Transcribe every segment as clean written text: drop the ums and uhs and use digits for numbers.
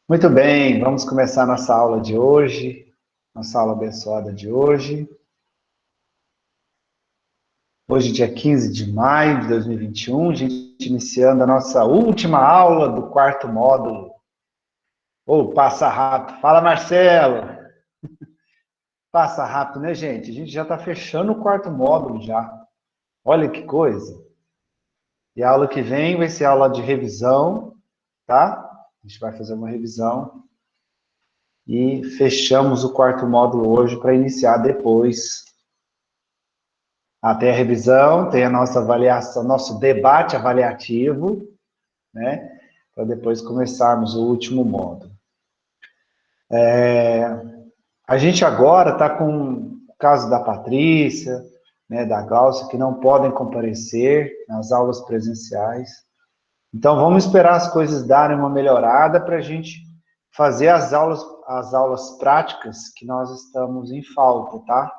Muito bem, vamos começar nossa aula de hoje, nossa aula abençoada de hoje. Hoje, dia 15 de maio de 2021, a gente iniciando a nossa última aula do quarto módulo. Passa rápido. Fala, Marcelo! Passa rápido, né, gente? A gente já está fechando o quarto módulo já. Olha que coisa! E a aula que vem vai ser aula de revisão, tá? A gente vai fazer uma revisão. E fechamos o quarto módulo hoje para iniciar depois. Até a revisão, tem a nossa avaliação, nosso debate avaliativo, né? Para depois começarmos o último módulo. A gente agora está com o caso da Patrícia, né, da Glaucia, que não podem comparecer nas aulas presenciais. Então, vamos esperar as coisas darem uma melhorada para a gente fazer as aulas práticas que nós estamos em falta, tá?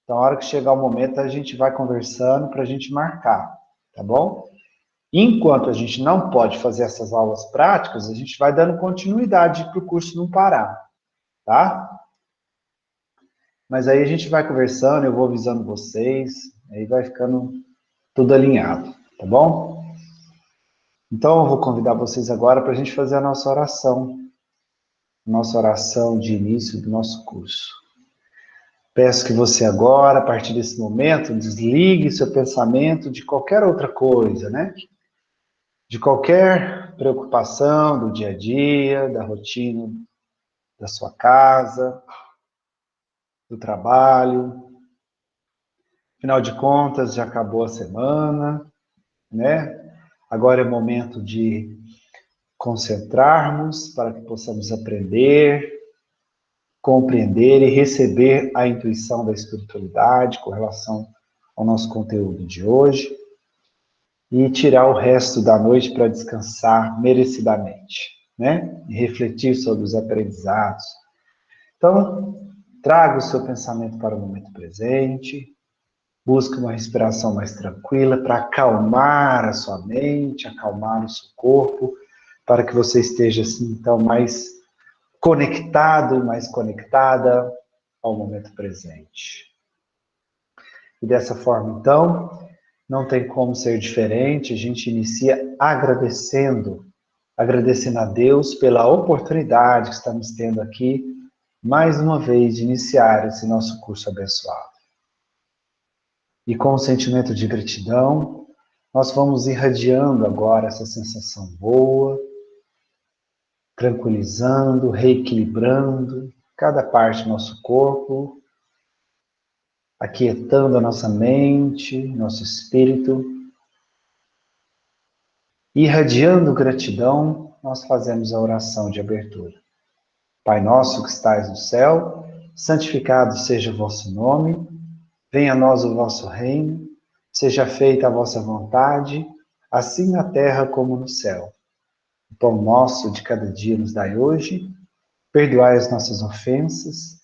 Então, a hora que chegar o momento, a gente vai conversando para a gente marcar, tá bom? Enquanto a gente não pode fazer essas aulas práticas, a gente vai dando continuidade para o curso não parar, tá? Mas aí a gente vai conversando, eu vou avisando vocês, aí vai ficando tudo alinhado, tá bom? Então, eu vou convidar vocês agora para a gente fazer a nossa oração de início do nosso curso. Peço que você agora, a partir desse momento, desligue seu pensamento de qualquer outra coisa, né? De qualquer preocupação do dia a dia, da rotina da sua casa, do trabalho. Afinal de contas, já acabou a semana, né? Agora é momento de concentrarmos para que possamos aprender, compreender e receber a intuição da espiritualidade com relação ao nosso conteúdo de hoje e tirar o resto da noite para descansar merecidamente, né? E refletir sobre os aprendizados. Então, traga o seu pensamento para o momento presente, busque uma respiração mais tranquila para acalmar a sua mente, acalmar o seu corpo, para que você esteja, assim, então, mais conectado, mais conectada ao momento presente. E dessa forma, então, não tem como ser diferente, a gente inicia agradecendo a Deus pela oportunidade que estamos tendo aqui, mais uma vez, de iniciar esse nosso curso abençoado. E com o sentimento de gratidão, nós vamos irradiando agora essa sensação boa, tranquilizando, reequilibrando cada parte do nosso corpo, aquietando a nossa mente, nosso espírito. Irradiando gratidão, nós fazemos a oração de abertura. Pai nosso que estais no céu, santificado seja o vosso nome, venha a nós o vosso reino, seja feita a vossa vontade, assim na terra como no céu. O pão nosso de cada dia nos dai hoje, perdoai as nossas ofensas,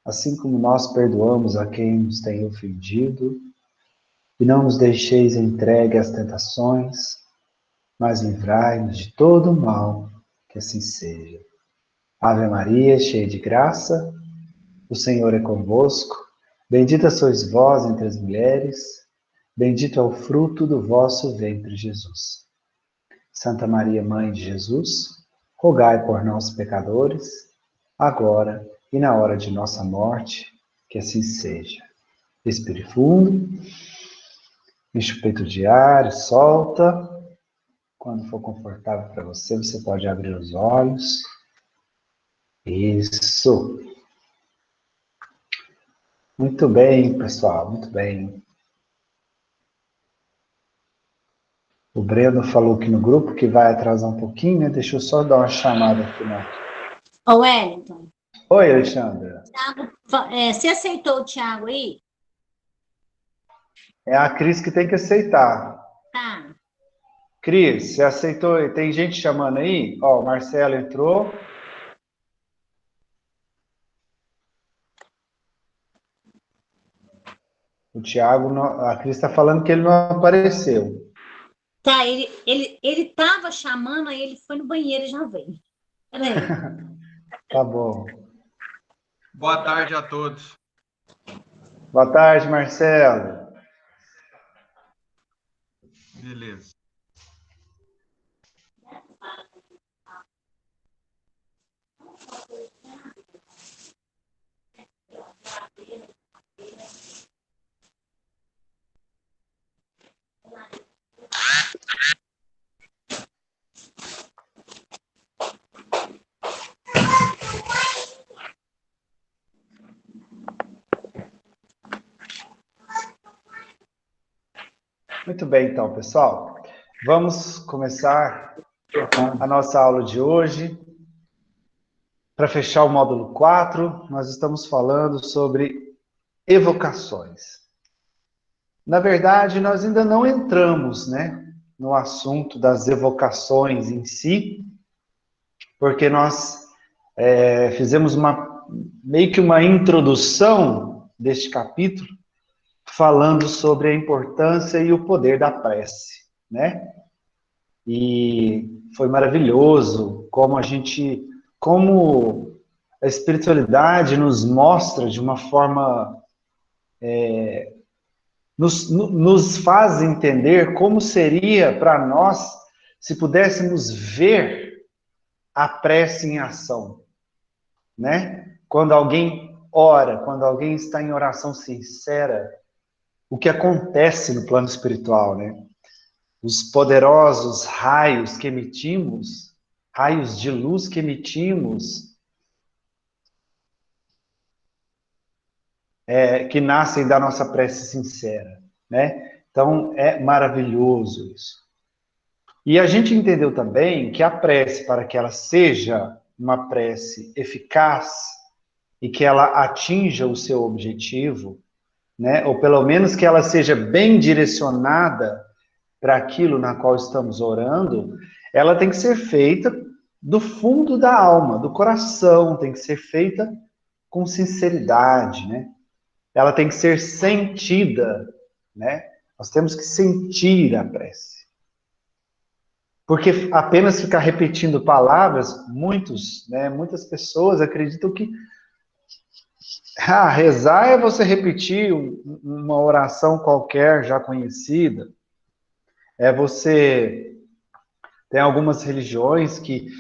assim como nós perdoamos a quem nos tem ofendido, e não nos deixeis entregue às tentações, mas livrai-nos de todo o mal, que assim seja. Ave Maria, cheia de graça, o Senhor é convosco, bendita sois vós entre as mulheres, bendito é o fruto do vosso ventre, Jesus. Santa Maria, Mãe de Jesus, rogai por nós, pecadores, agora e na hora de nossa morte, que assim seja. Respire fundo, enche o peito de ar, solta. Quando for confortável para você, você pode abrir os olhos. Isso. Muito bem, pessoal, muito bem. O Breno falou aqui no grupo que vai atrasar um pouquinho, né? Deixa eu só dar uma chamada aqui na... Ô, Wellington. Oi, Alexandra. Você aceitou o Thiago aí? É a Cris que tem que aceitar. Tá. Cris, você aceitou? Tem gente chamando aí? Ó, o Marcelo entrou. O Thiago, a Cris está falando que ele não apareceu. Tá, ele tava chamando, aí ele foi no banheiro e já veio. Peraí. Tá bom. Boa tarde a todos. Boa tarde, Marcelo. Beleza. Muito bem, então, pessoal. Vamos começar a nossa aula de hoje. Para fechar o módulo 4, nós estamos falando sobre evocações. Na verdade, nós ainda não entramos, né, no assunto das evocações em si, porque nós fizemos meio que uma introdução deste capítulo, falando sobre a importância e o poder da prece, né? E foi maravilhoso como como a espiritualidade nos mostra de uma forma, nos faz entender como seria para nós se pudéssemos ver a prece em ação, né? Quando alguém ora, quando alguém está em oração sincera, o que acontece no plano espiritual, né? Os poderosos raios que emitimos, raios de luz que emitimos, que nascem da nossa prece sincera, né? Então, é maravilhoso isso. E a gente entendeu também que a prece, para que ela seja uma prece eficaz e que ela atinja o seu objetivo, né? Ou pelo menos que ela seja bem direcionada para aquilo na qual estamos orando, ela tem que ser feita do fundo da alma, do coração, tem que ser feita com sinceridade, né? Ela tem que ser sentida, né? Nós temos que sentir a prece. Porque apenas ficar repetindo palavras, muitas pessoas acreditam que rezar é você repetir uma oração qualquer já conhecida. É você... Tem algumas religiões que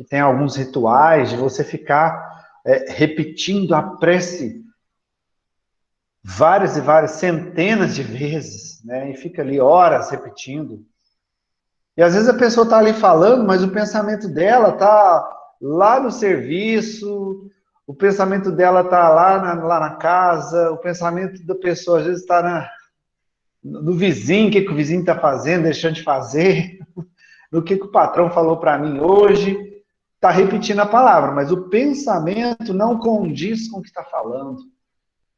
tem alguns rituais de você ficar repetindo a prece várias e várias, centenas de vezes, né? E fica ali horas repetindo. E às vezes a pessoa está ali falando, mas o pensamento dela está lá no serviço, o pensamento dela está lá na casa, o pensamento da pessoa às vezes está no vizinho, o que o vizinho está fazendo, deixando de fazer, no que o patrão falou para mim hoje, está repetindo a palavra, mas o pensamento não condiz com o que está falando.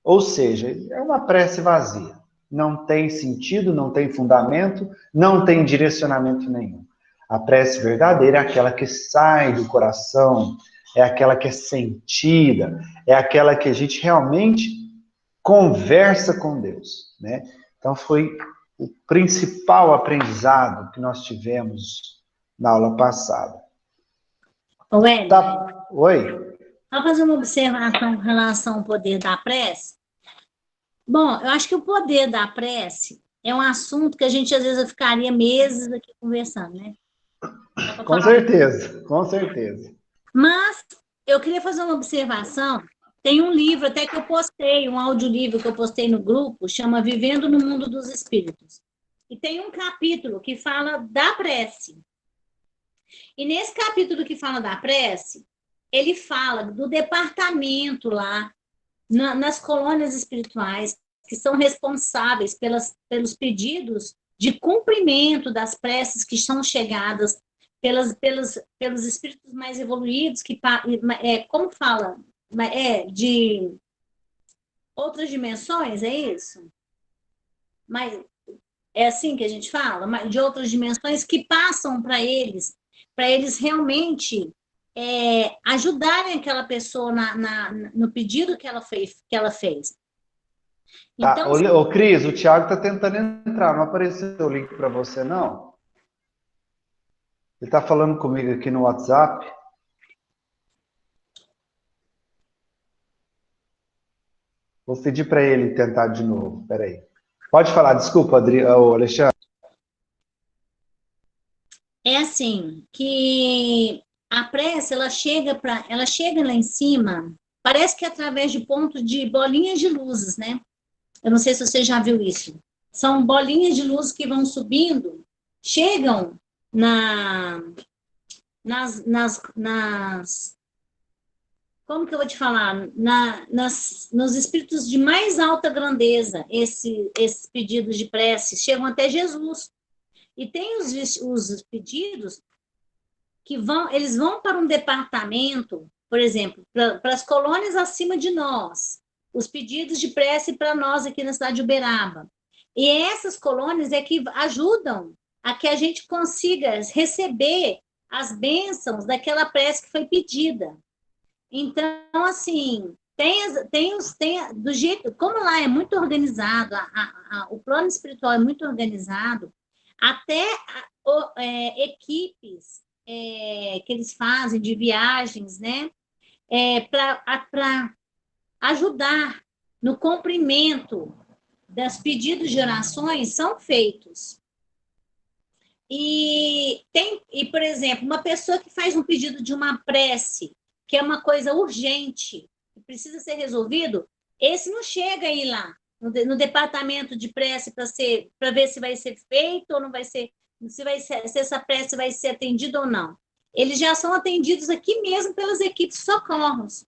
Ou seja, é uma prece vazia. Não tem sentido, não tem fundamento, não tem direcionamento nenhum. A prece verdadeira é aquela que sai do coração, é aquela que é sentida, é aquela que a gente realmente conversa com Deus, né? Então foi o principal aprendizado que nós tivemos na aula passada. Ô, Hélio, Tá. Oi? só fazer uma observação com relação ao poder da prece. Bom, eu acho que o poder da prece é um assunto que a gente às vezes ficaria meses aqui conversando, né? Com certeza, com certeza. Mas eu queria fazer uma observação. Tem um livro até que eu postei, um audiolivro que eu postei no grupo, chama Vivendo no Mundo dos Espíritos. E tem um capítulo que fala da prece. E nesse capítulo que fala da prece, ele fala do departamento lá, nas colônias espirituais, que são responsáveis pelos pedidos de cumprimento das preces que são chegadas pelos espíritos mais evoluídos, que, como fala, de outras dimensões, é isso? Mas é assim que a gente fala? De outras dimensões que passam para eles realmente ajudarem aquela pessoa no pedido que ela fez. Tá. Então, Ô, Cris, o Thiago está tentando entrar. Não apareceu o link para você, não? Ele está falando comigo aqui no WhatsApp. Vou pedir para ele tentar de novo. Peraí. Pode falar, desculpa, Alexandre. é assim, que a prece, ela chega lá em cima, parece que é através de pontos de bolinhas de luzes, né? Eu não sei se você já viu isso. São bolinhas de luz que vão subindo, chegam na, nas como que eu vou te falar? Nos espíritos de mais alta grandeza, esses pedidos de prece chegam até Jesus. E tem os pedidos que eles vão para um departamento, por exemplo, para as colônias acima de nós, os pedidos de prece para nós aqui na cidade de Uberaba. E essas colônias é que ajudam a que a gente consiga receber as bênçãos daquela prece que foi pedida. Então, assim, do jeito, como lá é muito organizado, o plano espiritual é muito organizado, até equipes que eles fazem de viagens, né, para ajudar no cumprimento dos pedidos de orações são feitos. Por exemplo, uma pessoa que faz um pedido de uma prece, que é uma coisa urgente, que precisa ser resolvido, esse não chega aí lá, no departamento de prece para ver se vai ser feito ou não vai ser, se essa prece vai ser atendida ou não. Eles já são atendidos aqui mesmo pelas equipes de socorros.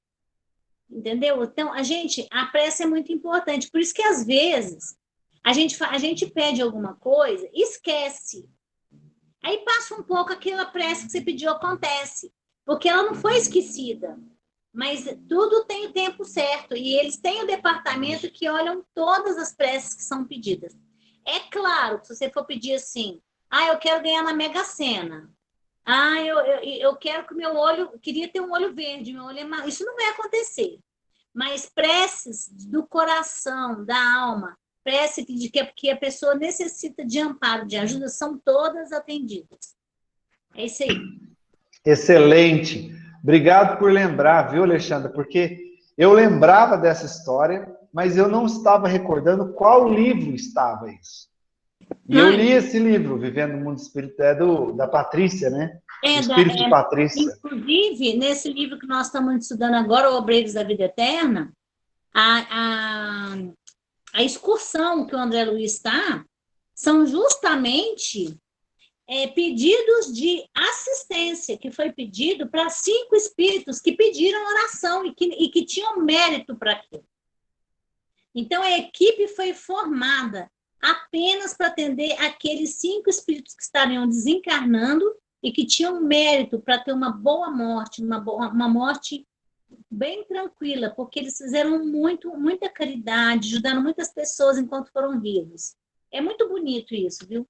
Entendeu? Então, a prece é muito importante. Por isso que, às vezes, a gente pede alguma coisa e esquece. Aí passa um pouco, aquela prece que você pediu acontece. Porque ela não foi esquecida. Mas tudo tem o tempo certo. E eles têm o departamento que olham todas as preces que são pedidas. É claro que se você for pedir assim, eu quero ganhar na Mega Sena. Eu quero que meu olho, queria ter um olho verde, meu olho é isso não vai acontecer. Mas preces do coração, da alma, prece de que a pessoa necessita de amparo, de ajuda, são todas atendidas. É isso aí. Excelente. Obrigado por lembrar, viu, Alexandra? Porque eu lembrava dessa história, mas eu não estava recordando qual livro estava isso. E eu li esse livro, Vivendo no Mundo Espírita, da Patrícia, né? Espírito de Patrícia. Inclusive, nesse livro que nós estamos estudando agora, O Obreiros da Vida Eterna, a excursão que o André Luiz está, são justamente pedidos de assistência, que foi pedido para 5 espíritos que pediram oração e que tinham mérito para aquilo. Então, a equipe foi formada apenas para atender aqueles 5 espíritos que estariam desencarnando e que tinham mérito para ter uma boa morte, uma morte bem tranquila, porque eles fizeram muita caridade, ajudaram muitas pessoas enquanto foram vivos. É muito bonito isso, viu?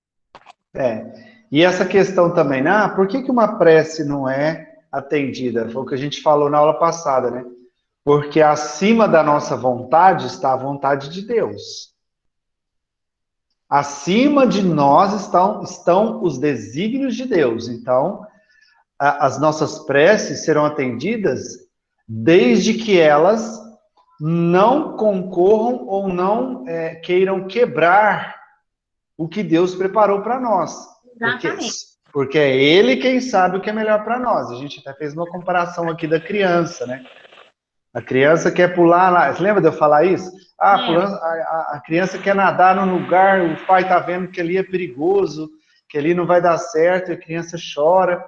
E essa questão também, por que uma prece não é atendida? Foi o que a gente falou na aula passada, né? Porque acima da nossa vontade está a vontade de Deus. Acima de nós estão os desígnios de Deus. Então, as nossas preces serão atendidas desde que elas não concorram ou não queiram quebrar o que Deus preparou para nós. Porque é Ele quem sabe o que é melhor para nós. A gente até fez uma comparação aqui da criança, né? A criança quer pular lá. Você lembra de eu falar isso? A criança quer nadar num lugar, o pai está vendo que ali é perigoso, que ali não vai dar certo, e a criança chora,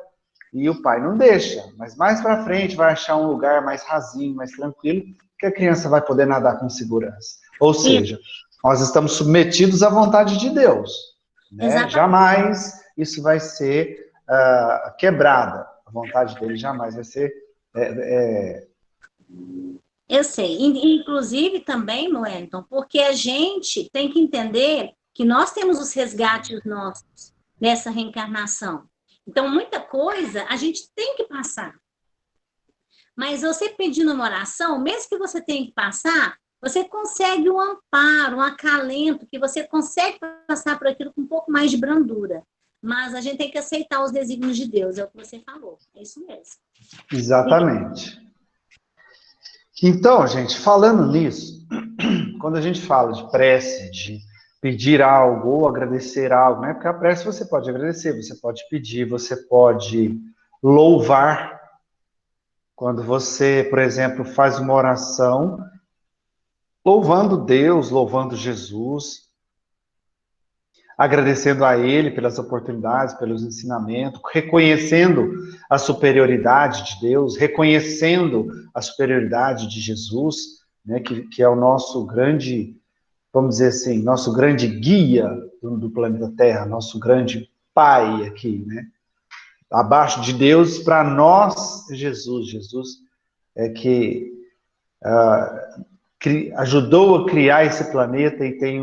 e o pai não deixa. Mas mais para frente vai achar um lugar mais rasinho, mais tranquilo, que a criança vai poder nadar com segurança. Ou seja, nós estamos submetidos à vontade de Deus. Né? Jamais isso vai ser quebrada. A vontade dele jamais vai ser... Eu sei. Inclusive também, Wellington, porque a gente tem que entender que nós temos os resgates nossos nessa reencarnação. Então, muita coisa a gente tem que passar. Mas você pedindo uma oração, mesmo que você tenha que passar, você consegue um amparo, um acalento, que você consegue passar por aquilo com um pouco mais de brandura. Mas a gente tem que aceitar os desígnios de Deus, é o que você falou. É isso mesmo. Exatamente. Então, gente, falando nisso, quando a gente fala de prece, de pedir algo ou agradecer algo, né? Porque a prece você pode agradecer, você pode pedir, você pode louvar. Quando você, por exemplo, faz uma oração louvando Deus, louvando Jesus, agradecendo a Ele pelas oportunidades, pelos ensinamentos, reconhecendo a superioridade de Deus, reconhecendo a superioridade de Jesus, né, que é o nosso grande, vamos dizer assim, nosso grande guia do planeta Terra, nosso grande pai aqui, né? Abaixo de Deus, para nós, Jesus. Jesus é que ajudou a criar esse planeta e tem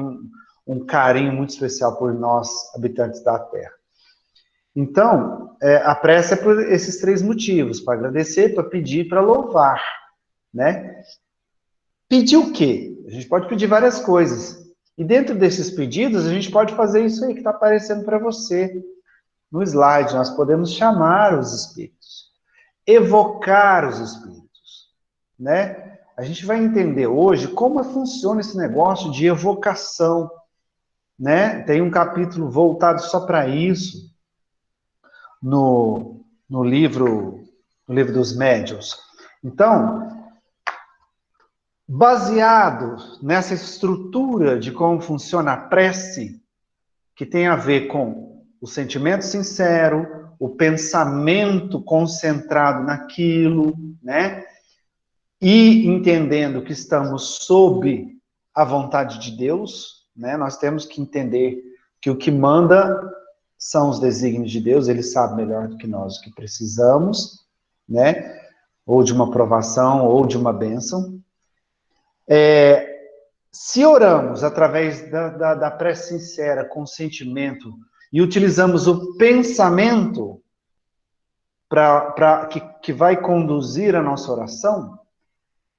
um carinho muito especial por nós, habitantes da Terra. Então, a prece é por esses três motivos: para agradecer, para pedir, para louvar, né? Pedir o quê? A gente pode pedir várias coisas. E dentro desses pedidos, a gente pode fazer isso aí que está aparecendo para você no slide. Nós podemos chamar os espíritos, evocar os espíritos, né? A gente vai entender hoje como funciona esse negócio de evocação, né? Tem um capítulo voltado só para isso no livro dos médiuns. Então, baseado nessa estrutura de como funciona a prece, que tem a ver com o sentimento sincero, o pensamento concentrado naquilo, né? E entendendo que estamos sob a vontade de Deus, né? Nós temos que entender que o que manda são os desígnios de Deus, ele sabe melhor do que nós o que precisamos, né? Ou de uma aprovação, ou de uma bênção. Se oramos através da prece sincera, com sentimento, e utilizamos o pensamento que vai conduzir a nossa oração,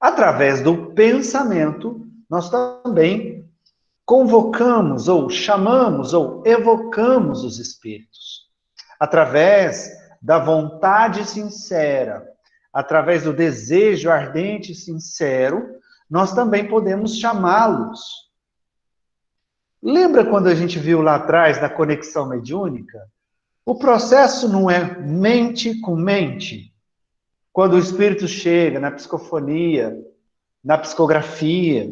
através do pensamento, nós também convocamos, ou chamamos, ou evocamos os espíritos. Através da vontade sincera, através do desejo ardente e sincero, nós também podemos chamá-los. Lembra quando a gente viu lá atrás da conexão mediúnica? O processo não é mente com mente. Quando o espírito chega na psicofonia, na psicografia,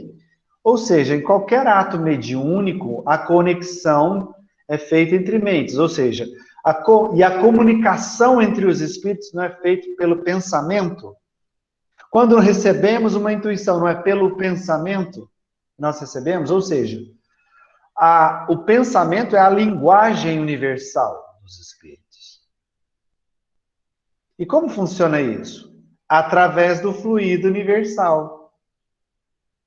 ou seja, em qualquer ato mediúnico, a conexão é feita entre mentes, ou seja, a comunicação entre os espíritos não é feita pelo pensamento. Quando recebemos uma intuição, não é pelo pensamento que nós recebemos, ou seja, o pensamento é a linguagem universal dos espíritos. E como funciona isso? Através do fluido universal.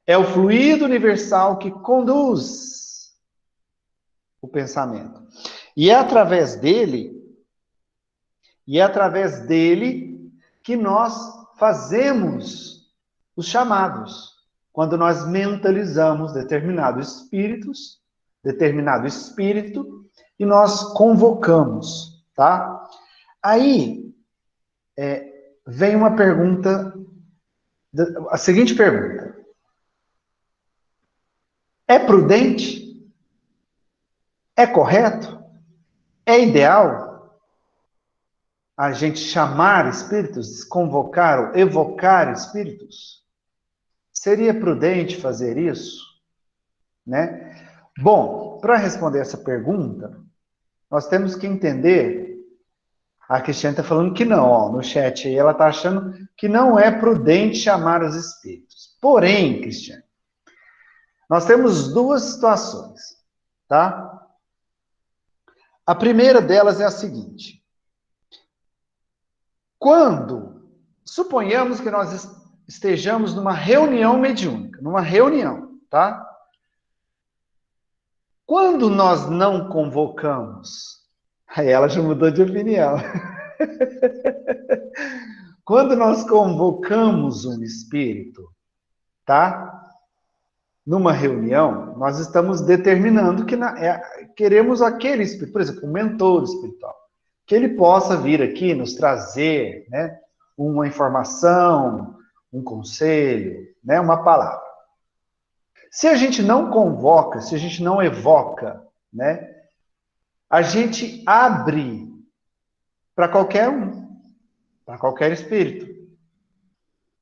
É o fluido universal que conduz o pensamento. E é através dele que nós fazemos os chamados. Quando nós mentalizamos determinado espírito, e nós convocamos, tá? Aí, vem uma pergunta, a seguinte pergunta: é prudente? É correto? É ideal a gente chamar espíritos, convocar ou evocar espíritos? Seria prudente fazer isso? Né? Bom, para responder essa pergunta, nós temos que entender. A Cristiane está falando que não, ó, no chat aí, ela está achando que não é prudente chamar os espíritos. Porém, Cristiane, nós temos duas situações, tá? A primeira delas é a seguinte: quando suponhamos que nós estejamos numa reunião mediúnica, tá? Quando nós não convocamos, aí ela já mudou de opinião. Quando nós convocamos um espírito, tá? numa reunião, nós estamos determinando que queremos aquele espírito, por exemplo, um mentor espiritual, que ele possa vir aqui nos trazer, né, uma informação, um conselho, né, uma palavra. Se a gente não convoca, se a gente não evoca, né, a gente abre para qualquer um, para qualquer espírito.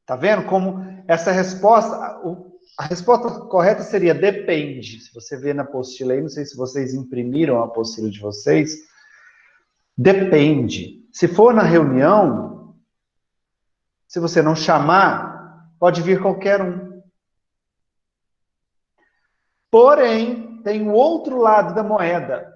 Tá vendo como essa resposta, a resposta correta seria depende. Se você vê na apostila aí, não sei se vocês imprimiram a apostila de vocês, depende. Se for na reunião, se você não chamar, pode vir qualquer um. Porém, tem o outro lado da moeda.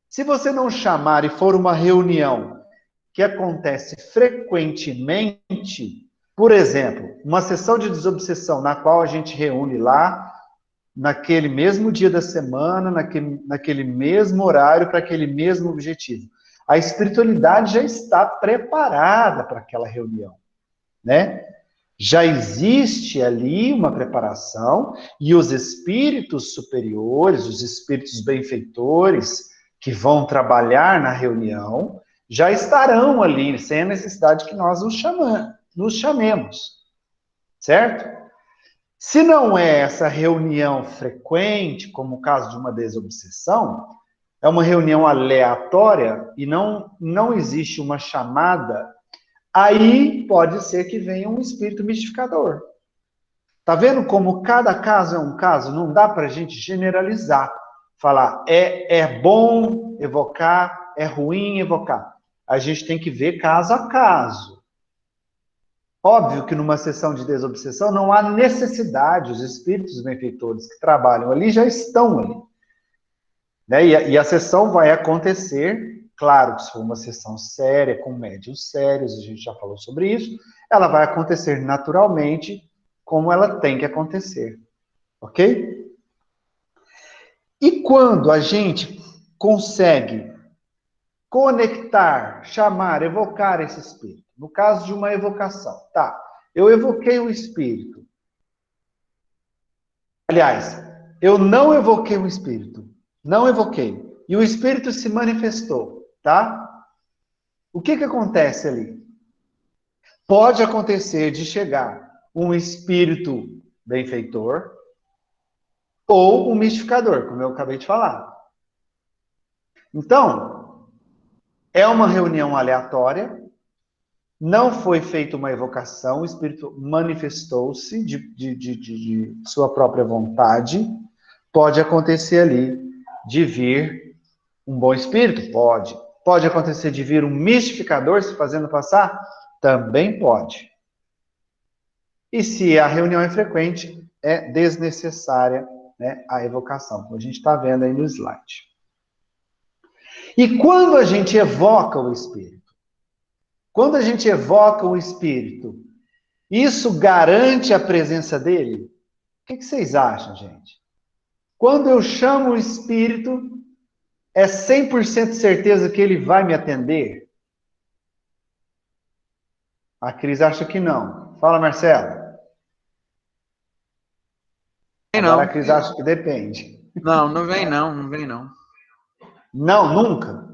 Se você não chamar e for uma reunião que acontece frequentemente, por exemplo, uma sessão de desobsessão na qual a gente reúne lá, naquele mesmo dia da semana, naquele mesmo horário, para aquele mesmo objetivo. A espiritualidade já está preparada para aquela reunião, né? Já existe ali uma preparação e os espíritos superiores, os espíritos benfeitores que vão trabalhar na reunião, já estarão ali, sem a necessidade que nós nos chamemos, certo? Se não é essa reunião frequente, como o caso de uma desobsessão, é uma reunião aleatória e não existe uma chamada, aí pode ser que venha um espírito mistificador. Tá vendo como cada caso é um caso? Não dá para a gente generalizar. Falar, é bom evocar, é ruim evocar. A gente tem que ver caso a caso. Óbvio que numa sessão de desobsessão não há necessidade, os espíritos benfeitores que trabalham ali já estão ali. Né? E a sessão vai acontecer, claro que se for uma sessão séria, com médiuns sérios, a gente já falou sobre isso, ela vai acontecer naturalmente como ela tem que acontecer. Ok? E quando a gente consegue conectar, chamar, evocar esse espírito, no caso de uma evocação, tá, eu evoquei o espírito. Aliás, eu não evoquei o espírito, não evoquei, e o espírito se manifestou, tá? O que acontece ali? Pode acontecer de chegar um espírito benfeitor ou um mistificador, como eu acabei de falar. Então, é uma reunião aleatória, não foi feita uma evocação, o espírito manifestou-se de sua própria vontade. Pode acontecer ali de vir um bom espírito? Pode. Pode acontecer de vir um mistificador se fazendo passar? Também pode. E se a reunião é frequente, é desnecessária, né, a evocação, como a gente está vendo aí no slide. E quando a gente evoca o espírito? Quando a gente evoca o espírito, isso garante a presença dele? O que vocês acham, gente? Quando eu chamo o espírito, é 100% certeza que ele vai me atender? A Cris acha que não. Fala, Marcelo. Agora a Cris acha que depende. Não, não vem não, não vem não. Não, nunca?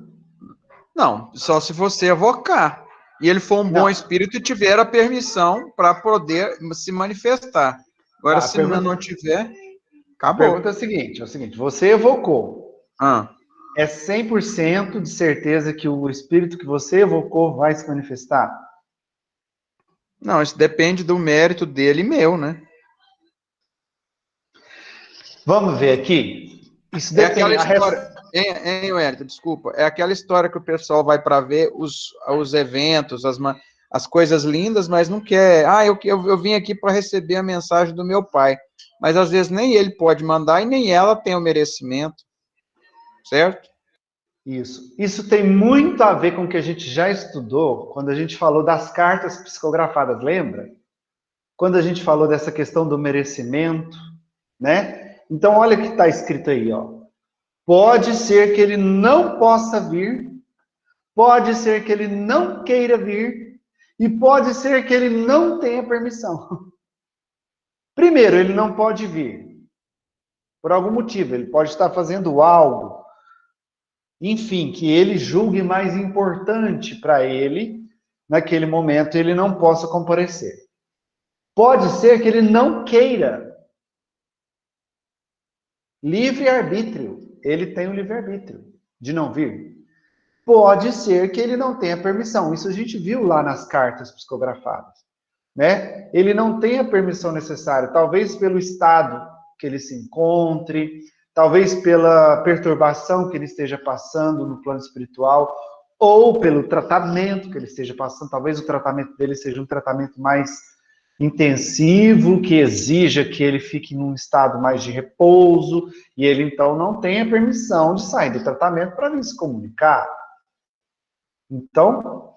Não, só se você evocar. E ele for um bom espírito e tiver a permissão para poder se manifestar. Agora, se não tiver, acabou. A pergunta é o seguinte, você evocou. É 100% de certeza que o espírito que você evocou vai se manifestar? Não, isso depende do mérito dele e meu, né? Vamos ver aqui. Isso depende. É aquela história... Wellington, desculpa. É aquela história que o pessoal vai para ver os eventos, as coisas lindas, mas não quer... eu vim aqui para receber a mensagem do meu pai. Mas, às vezes, nem ele pode mandar e nem ela tem o merecimento. Certo? Isso tem muito a ver com o que a gente já estudou quando a gente falou das cartas psicografadas, lembra? Quando a gente falou dessa questão do merecimento, né? Então, olha o que está escrito aí, ó. Pode ser que ele não possa vir, pode ser que ele não queira vir, e pode ser que ele não tenha permissão. Primeiro, ele não pode vir. Por algum motivo, ele pode estar fazendo algo, enfim, que ele julgue mais importante para ele, naquele momento ele não possa comparecer. Pode ser que ele não queira. Livre-arbítrio. Ele tem o livre-arbítrio de não vir. Pode ser que ele não tenha permissão. Isso a gente viu lá nas cartas psicografadas, né? Ele não tem a permissão necessária, talvez pelo estado que ele se encontre, talvez pela perturbação que ele esteja passando no plano espiritual, ou pelo tratamento que ele esteja passando. Talvez o tratamento dele seja um tratamento mais intensivo, que exija que ele fique num estado mais de repouso, e ele então não tenha permissão de sair do tratamento para vir se comunicar. Então,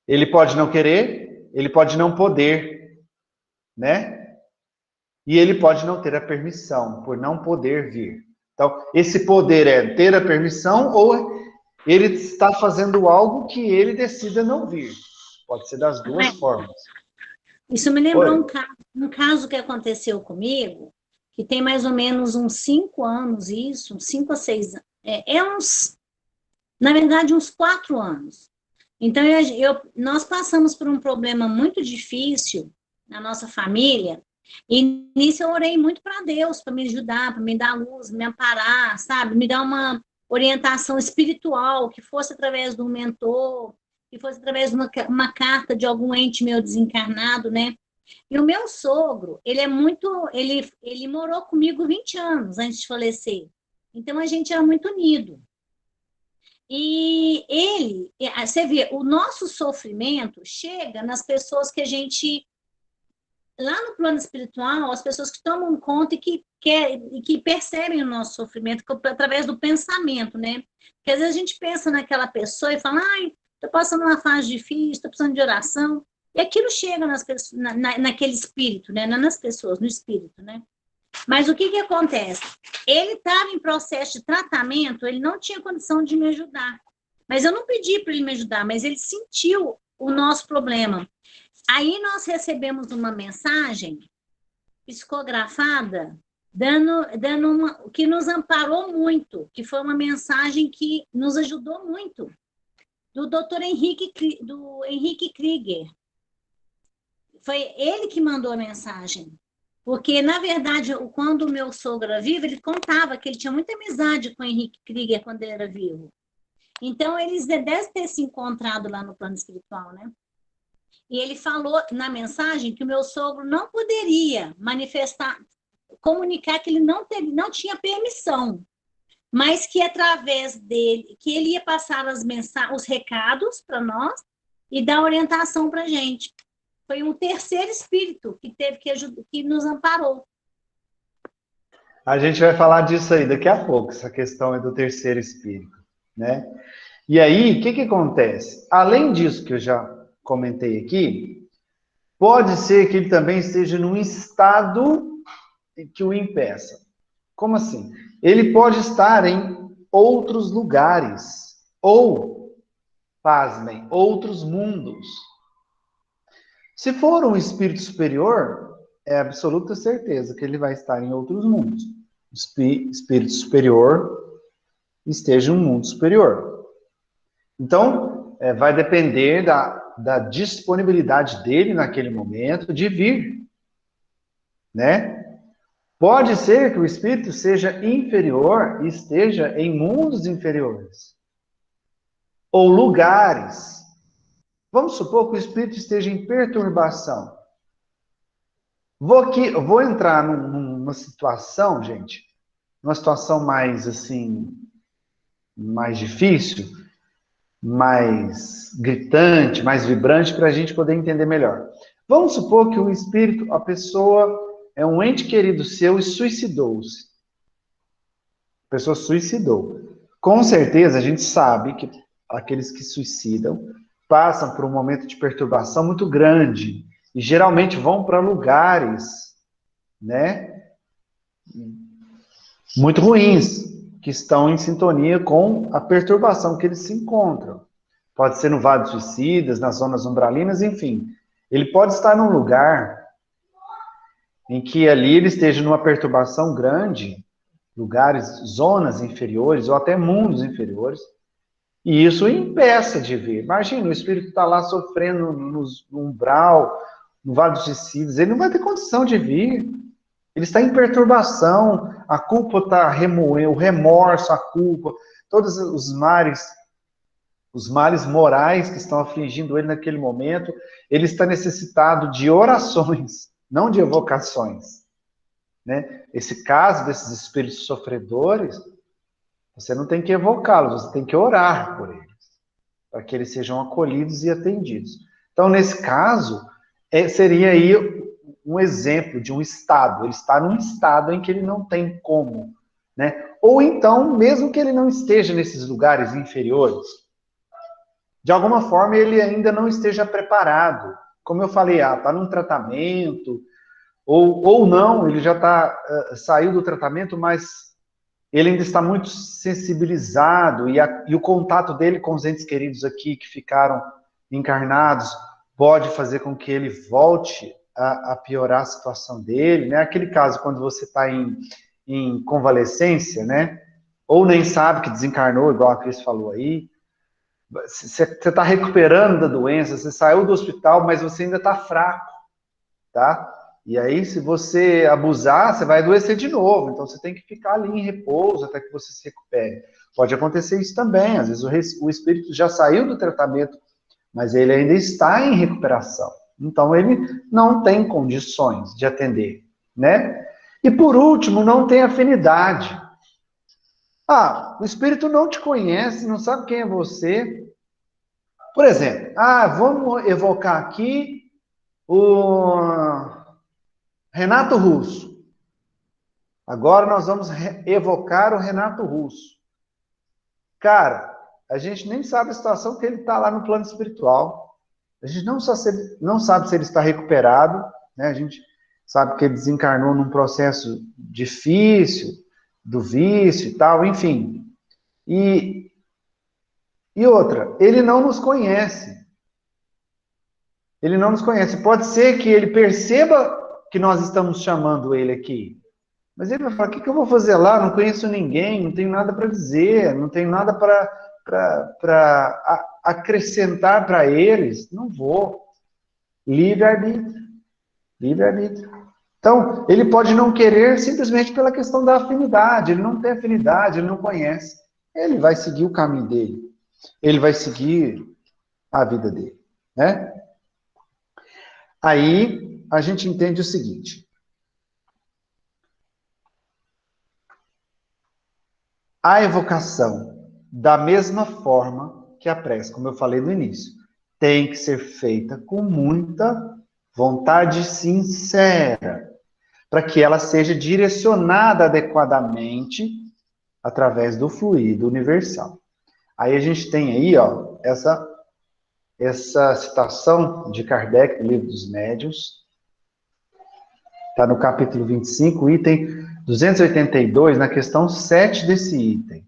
ele pode não querer, ele pode não poder, né? E ele pode não ter a permissão, por não poder vir. Então, esse poder é ter a permissão ou ele está fazendo algo que ele decida não vir. Pode ser das duas formas. Isso me lembrou um caso que aconteceu comigo, que tem mais ou menos uns 5 anos, uns 5 a 6 anos. Na verdade, uns 4 anos. Então, nós passamos por um problema muito difícil na nossa família, e nisso eu orei muito para Deus, para me ajudar, para me dar luz, me amparar, sabe? Me dar uma orientação espiritual, que fosse através de um mentor, que fosse através de uma carta de algum ente meu desencarnado, né? E o meu sogro, ele morou comigo 20 anos antes de falecer. Então, a gente era muito unido. E você vê, o nosso sofrimento chega nas pessoas que a gente, lá no plano espiritual, as pessoas que tomam conta e que percebem o nosso sofrimento através do pensamento, né? Porque às vezes a gente pensa naquela pessoa e fala, ai, estou passando uma fase difícil, estou precisando de oração, e aquilo chega nas pessoas, naquele espírito, né? Não nas pessoas, no espírito, né? Mas o que acontece? Ele estava em processo de tratamento, ele não tinha condição de me ajudar. Mas eu não pedi para ele me ajudar, mas ele sentiu o nosso problema. Aí nós recebemos uma mensagem psicografada, que nos amparou muito, que foi uma mensagem que nos ajudou muito, do Dr. Henrique Krieger. Foi ele que mandou a mensagem. Porque, na verdade, quando o meu sogro era vivo, ele contava que ele tinha muita amizade com o Henrique Krieger quando ele era vivo. Então, eles devem ter se encontrado lá no plano espiritual, né? E ele falou na mensagem que o meu sogro não poderia comunicar que ele não tinha permissão, mas que através dele, que ele ia passar os recados para nós e dar orientação para a gente. Foi um terceiro espírito que teve que ajudar, que nos amparou. A gente vai falar disso aí daqui a pouco, essa questão é do terceiro espírito, né? E aí, o que acontece? Além disso que eu já comentei aqui, pode ser que ele também esteja num estado que o impeça. Como assim? Ele pode estar em outros lugares, ou, pasmem, outros mundos. Se for um espírito superior, é absoluta certeza que ele vai estar em outros mundos. Espírito superior esteja em um mundo superior. Então, vai depender da disponibilidade dele naquele momento de vir, né? Pode ser que o espírito seja inferior e esteja em mundos inferiores. Ou lugares. Vamos supor que o espírito esteja em perturbação. Vou entrar numa situação, gente, numa situação mais, assim, mais difícil, mais gritante, mais vibrante, para a gente poder entender melhor. Vamos supor que o espírito, a pessoa, é um ente querido seu e suicidou-se. A pessoa suicidou. Com certeza, a gente sabe que aqueles que suicidam passam por um momento de perturbação muito grande e geralmente vão para lugares, né, muito ruins, que estão em sintonia com a perturbação que eles se encontram. Pode ser no Vale dos Suicidas, nas zonas umbralinas, enfim. Ele pode estar num lugar em que ali ele esteja numa perturbação grande, lugares, zonas inferiores, ou até mundos inferiores, e isso o impeça de ver. Imagina, o espírito está lá sofrendo no umbral, no Vale dos Suicidas, ele não vai ter condição de vir. Ele está em perturbação, a culpa está remoendo, o remorso, a culpa, todos os males morais que estão afligindo ele naquele momento, ele está necessitado de orações, não de evocações. Né? Esse caso desses espíritos sofredores, você não tem que evocá-los, você tem que orar por eles, para que eles sejam acolhidos e atendidos. Então, nesse caso, seria aí um exemplo de um estado. Ele está num estado em que ele não tem como, né? Ou então, mesmo que ele não esteja nesses lugares inferiores, de alguma forma ele ainda não esteja preparado. Como eu falei, está num tratamento, ou não, ele já saiu do tratamento, mas ele ainda está muito sensibilizado, e o contato dele com os entes queridos aqui, que ficaram encarnados, pode fazer com que ele volte a piorar a situação dele, né? Aquele caso quando você está em convalescência, né? Ou nem sabe que desencarnou, igual a Cris falou aí. Você está recuperando da doença, você saiu do hospital, mas você ainda está fraco, tá? E aí, se você abusar, você vai adoecer de novo. Então, você tem que ficar ali em repouso até que você se recupere. Pode acontecer isso também. Às vezes, o espírito já saiu do tratamento, mas ele ainda está em recuperação. Então, ele não tem condições de atender, né? E, por último, não tem afinidade. O espírito não te conhece, não sabe quem é você. Por exemplo, vamos evocar aqui o Renato Russo. Agora nós vamos evocar o Renato Russo. Cara, a gente nem sabe a situação que ele está lá no plano espiritual. A gente não sabe se ele está recuperado, né? A gente sabe que ele desencarnou num processo difícil, do vício e tal, enfim. E outra, ele não nos conhece. Ele não nos conhece. Pode ser que ele perceba que nós estamos chamando ele aqui. Mas ele vai falar, o que eu vou fazer lá? Não conheço ninguém, não tenho nada para dizer, não tenho nada para acrescentar para eles. Não vou. Livre-arbítrio. Livre-arbítrio. Então, ele pode não querer simplesmente pela questão da afinidade. Ele não tem afinidade, ele não conhece. Ele vai seguir o caminho dele. Ele vai seguir a vida dele, né? Aí, a gente entende o seguinte. A evocação, da mesma forma que a prece, como eu falei no início, tem que ser feita com muita vontade sincera, para que ela seja direcionada adequadamente através do fluido universal. Aí a gente tem aí, ó, essa citação de Kardec, no Livro dos Médiuns, está no capítulo 25, item 282, na questão 7 desse item.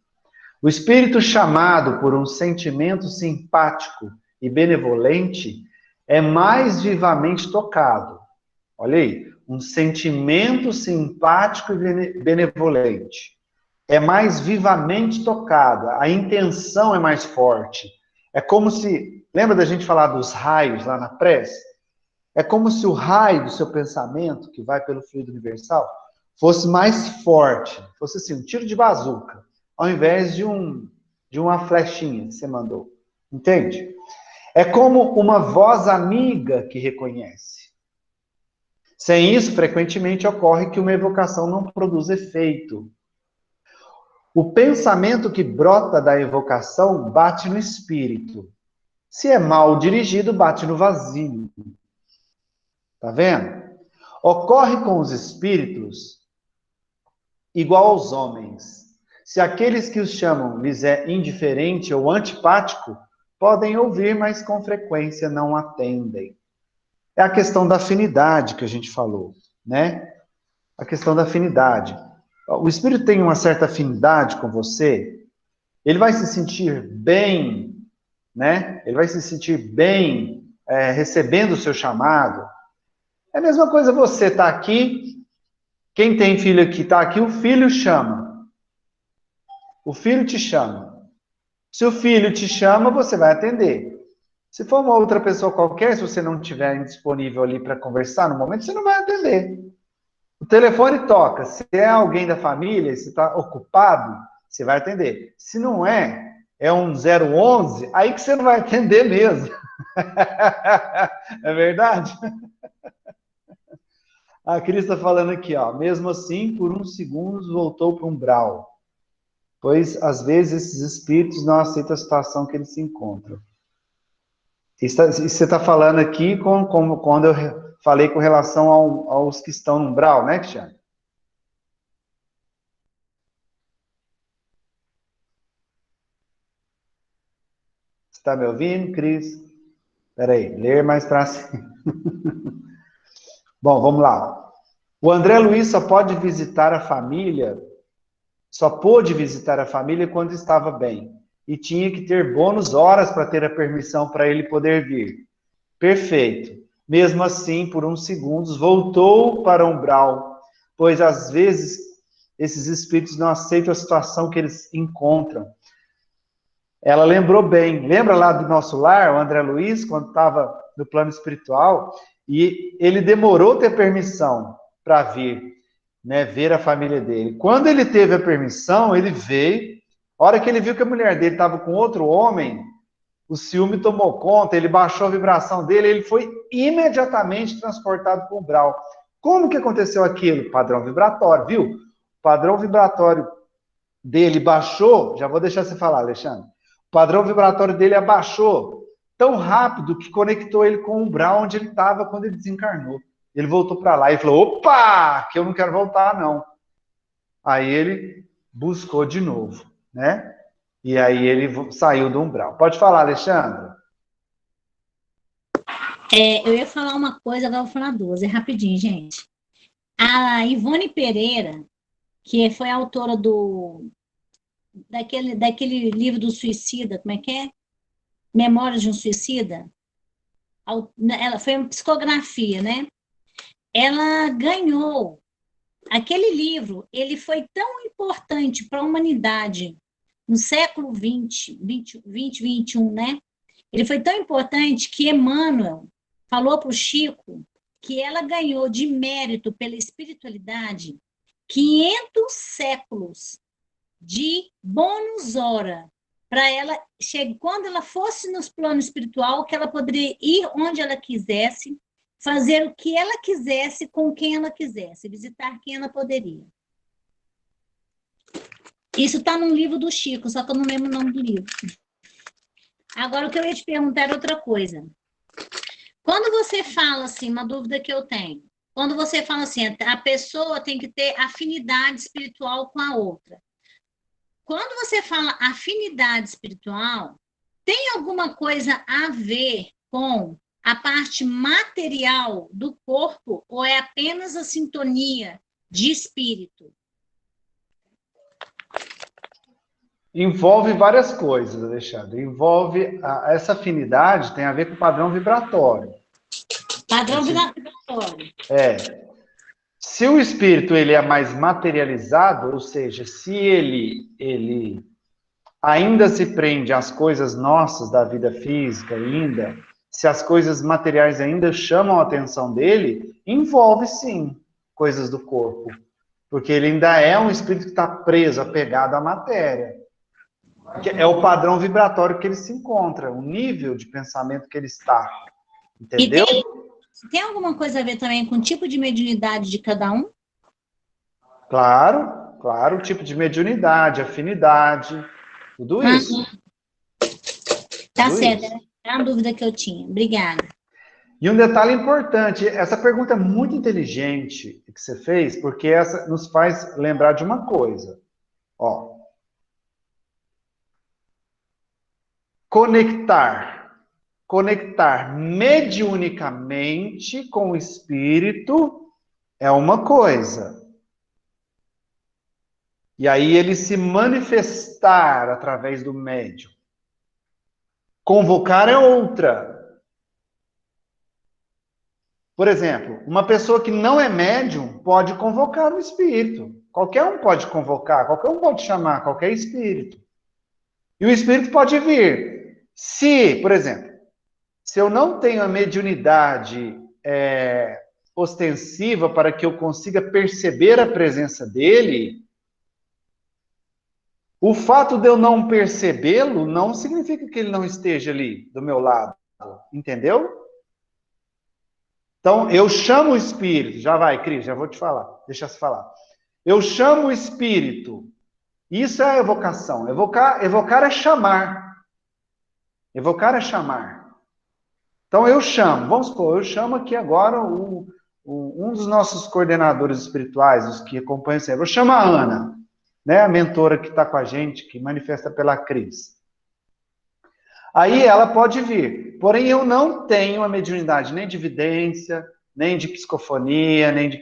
O espírito chamado por um sentimento simpático e benevolente é mais vivamente tocado. Olha aí, um sentimento simpático e benevolente é mais vivamente tocado, a intenção é mais forte. É como se, lembra da gente falar dos raios lá na prece? É como se o raio do seu pensamento, que vai pelo fluido universal, fosse mais forte, fosse assim, um tiro de bazuca, ao invés de uma flechinha que você mandou. Entende? É como uma voz amiga que reconhece. Sem isso, frequentemente ocorre que uma evocação não produz efeito. O pensamento que brota da evocação bate no espírito. Se é mal dirigido, bate no vazio. Tá vendo? Ocorre com os espíritos igual aos homens. Se aqueles que os chamam lhes é indiferente ou antipático, podem ouvir, mas com frequência não atendem. É a questão da afinidade que a gente falou, né? A questão da afinidade. O espírito tem uma certa afinidade com você, ele vai se sentir bem, né? Ele vai se sentir bem recebendo o seu chamado. É a mesma coisa você estar aqui Quem tem filho aqui, tá aqui, o filho chama. O filho te chama. Se o filho te chama, você vai atender. Se for uma outra pessoa qualquer, se você não estiver disponível ali para conversar no momento, você não vai atender. O telefone toca. Se é alguém da família, se está ocupado, você vai atender. Se não é, é um 011, aí que você não vai atender mesmo. É verdade? A Cris está falando aqui, ó. Mesmo assim, por uns segundos, voltou para o umbral. Pois, às vezes, esses espíritos não aceitam a situação que eles se encontram. Isso você está falando aqui quando eu falei com relação aos que estão no umbral, né, Cristiano? Você está me ouvindo, Cris? Espera aí, ler mais para cima. Bom, vamos lá. O André Luiz só pôde visitar a família quando estava bem. E tinha que ter bônus horas para ter a permissão para ele poder vir. Perfeito. Mesmo assim, por uns segundos, voltou para o umbral, pois às vezes esses espíritos não aceitam a situação que eles encontram. Ela lembrou bem. Lembra lá do nosso lar, o André Luiz, quando estava no plano espiritual, e ele demorou ter permissão para vir, né, ver a família dele. Quando ele teve a permissão, ele veio. A hora que ele viu que a mulher dele estava com outro homem, o ciúme tomou conta, ele baixou a vibração dele, ele foi imediatamente transportado para o umbral. Como que aconteceu aquilo? Padrão vibratório, viu? O padrão vibratório dele baixou, já vou deixar você falar, Alexandre. O padrão vibratório dele abaixou tão rápido que conectou ele com o umbral onde ele estava quando ele desencarnou. Ele voltou para lá e falou, opa, que eu não quero voltar, não. Aí ele buscou de novo, né? E aí ele saiu do umbral. Pode falar, Alexandre. Eu ia falar uma coisa, agora eu vou falar duas. É rapidinho, gente. A Ivone Pereira, que foi a autora daquele livro do suicida, como é que é? Memórias de um Suicida. Ela foi uma psicografia, né? Ela ganhou. Aquele livro, ele foi tão importante para a humanidade no século 20, 21, né? Ele foi tão importante que Emmanuel falou para o Chico que ela ganhou de mérito pela espiritualidade 500 séculos de bônus hora para ela chegar, quando ela fosse nos planos espiritual, que ela poderia ir onde ela quisesse, fazer o que ela quisesse com quem ela quisesse, visitar quem ela poderia. Isso está num livro do Chico, só que eu não lembro o nome do livro. Agora, o que eu ia te perguntar é outra coisa. Quando você fala assim, uma dúvida que eu tenho, quando você fala assim, a pessoa tem que ter afinidade espiritual com a outra. Quando você fala afinidade espiritual, tem alguma coisa a ver com a parte material do corpo ou é apenas a sintonia de espírito? Envolve várias coisas, Alexandre. Envolve essa afinidade tem a ver com o padrão vibratório. Padrão vibratório. Se o espírito ele é mais materializado, ou seja, se ele ainda se prende às coisas nossas da vida física ainda, se as coisas materiais ainda chamam a atenção dele, envolve sim coisas do corpo, porque ele ainda é um espírito que está preso, apegado à matéria. Que é o padrão vibratório que ele se encontra, o nível de pensamento que ele está. Entendeu? E tem alguma coisa a ver também com o tipo de mediunidade de cada um? Claro, claro, o tipo de mediunidade, afinidade, tudo isso. Tá certo, era a dúvida que eu tinha. Obrigada. E um detalhe importante, essa pergunta é muito inteligente que você fez, porque essa nos faz lembrar de uma coisa. Ó, conectar mediunicamente com o espírito é uma coisa. E aí ele se manifestar através do médium. Convocar é outra. Por exemplo, uma pessoa que não é médium pode convocar o espírito. Qualquer um pode convocar, qualquer um pode chamar qualquer espírito. E o espírito pode vir. Se, por exemplo, se eu não tenho a mediunidade ostensiva para que eu consiga perceber a presença dele, o fato de eu não percebê-lo não significa que ele não esteja ali do meu lado. Entendeu? Então, eu chamo o espírito. Já vai, Cris, já vou te falar. Deixa eu falar. Eu chamo o espírito. Isso é a evocação. Evocar é chamar. Evocar é chamar. Então, eu chamo. Vamos supor, eu chamo aqui agora um dos nossos coordenadores espirituais, os que acompanham sempre. Eu chamo a Ana, né, a mentora que está com a gente, que manifesta pela Cris. Aí ela pode vir. Porém, eu não tenho a mediunidade nem de vidência, nem de psicofonia, nem de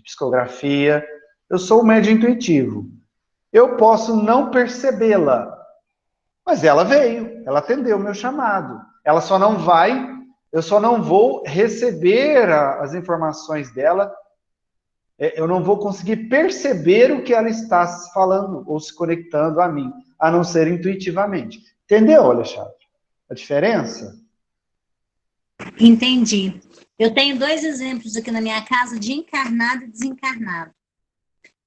psicografia. Eu sou um médium intuitivo. Eu posso não percebê-la, mas ela veio, ela atendeu o meu chamado. Ela só não vai, eu só não vou receber as informações dela, eu não vou conseguir perceber o que ela está falando ou se conectando a mim, a não ser intuitivamente. Entendeu, Alexandre? A diferença? Entendi. Eu tenho 2 exemplos aqui na minha casa de encarnado e desencarnado.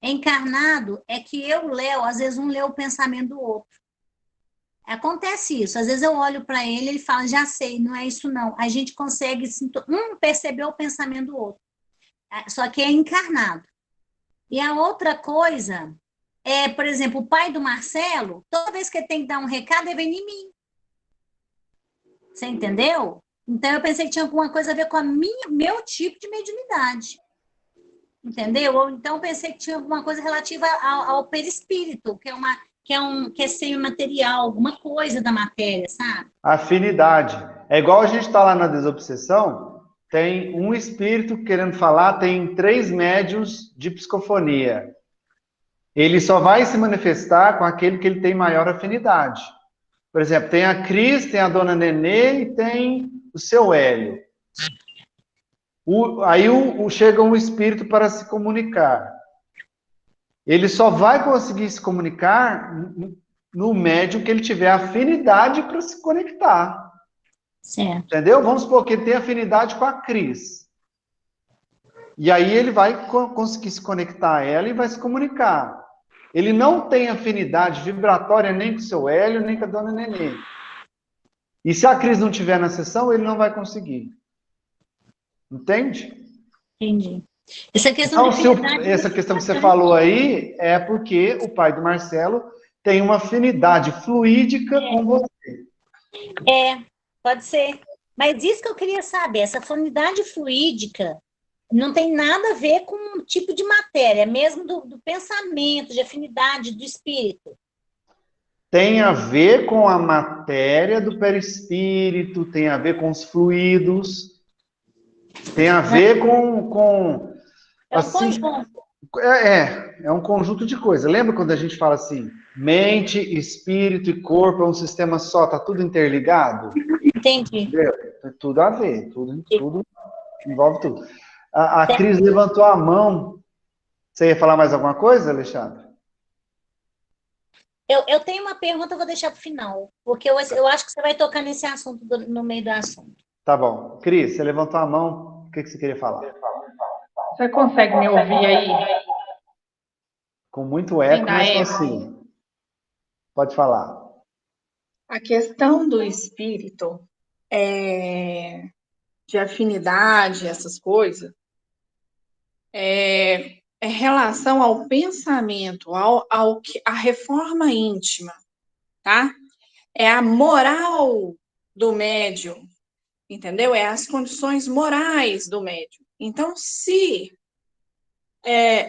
Encarnado é que eu leio, às vezes um lê o pensamento do outro. Acontece isso. Às vezes eu olho para ele, ele fala, já sei, não é isso não. A gente consegue perceber o pensamento do outro. Só que é encarnado. E a outra coisa é, por exemplo, o pai do Marcelo, toda vez que ele tem que dar um recado, ele vem em mim. Você entendeu? Então, eu pensei que tinha alguma coisa a ver com meu tipo de mediunidade. Entendeu? Ou então, pensei que tinha alguma coisa relativa ao perispírito, que é seio material, alguma coisa da matéria, sabe? Afinidade. É igual a gente está lá na desobsessão, tem um espírito querendo falar, tem 3 médiuns de psicofonia. Ele só vai se manifestar com aquele que ele tem maior afinidade. Por exemplo, tem a Cris, tem a dona Nenê e tem o seu Hélio. Aí chega um espírito para se comunicar. Ele só vai conseguir se comunicar no médium que ele tiver afinidade para se conectar. Certo. Entendeu? Vamos supor que ele tem afinidade com a Cris. E aí ele vai conseguir se conectar a ela e vai se comunicar. Ele não tem afinidade vibratória nem com o seu Hélio, nem com a dona Nenê. E se a Cris não estiver na sessão, ele não vai conseguir. Entende? Entendi. Essa questão de afinidade... Essa questão que você falou aí é porque o pai do Marcelo tem uma afinidade fluídica com você. Pode ser. Mas isso que eu queria saber, essa afinidade fluídica não tem nada a ver com um tipo de matéria, mesmo do pensamento, de afinidade do espírito. Tem a ver com a matéria do perispírito, tem a ver com os fluidos, tem a ver com assim, é um conjunto de coisas. Lembra quando a gente fala assim, mente, espírito e corpo é um sistema só, tá tudo interligado? Entendi. Entendeu? Tem tudo a ver, tudo envolve tudo. A Cris levantou a mão. Você ia falar mais alguma coisa, Alexandre? Eu tenho uma pergunta, eu vou deixar para o final, porque eu acho que você vai tocar nesse assunto no meio do assunto. Tá bom. Cris, você levantou a mão, o que você queria falar? Você consegue me ouvir aí? Com muito eco, mas consigo. Pode falar. A questão do espírito, de afinidade, essas coisas, é relação ao pensamento, à reforma íntima, tá? É a moral do médium, entendeu? É as condições morais do médium. Então, se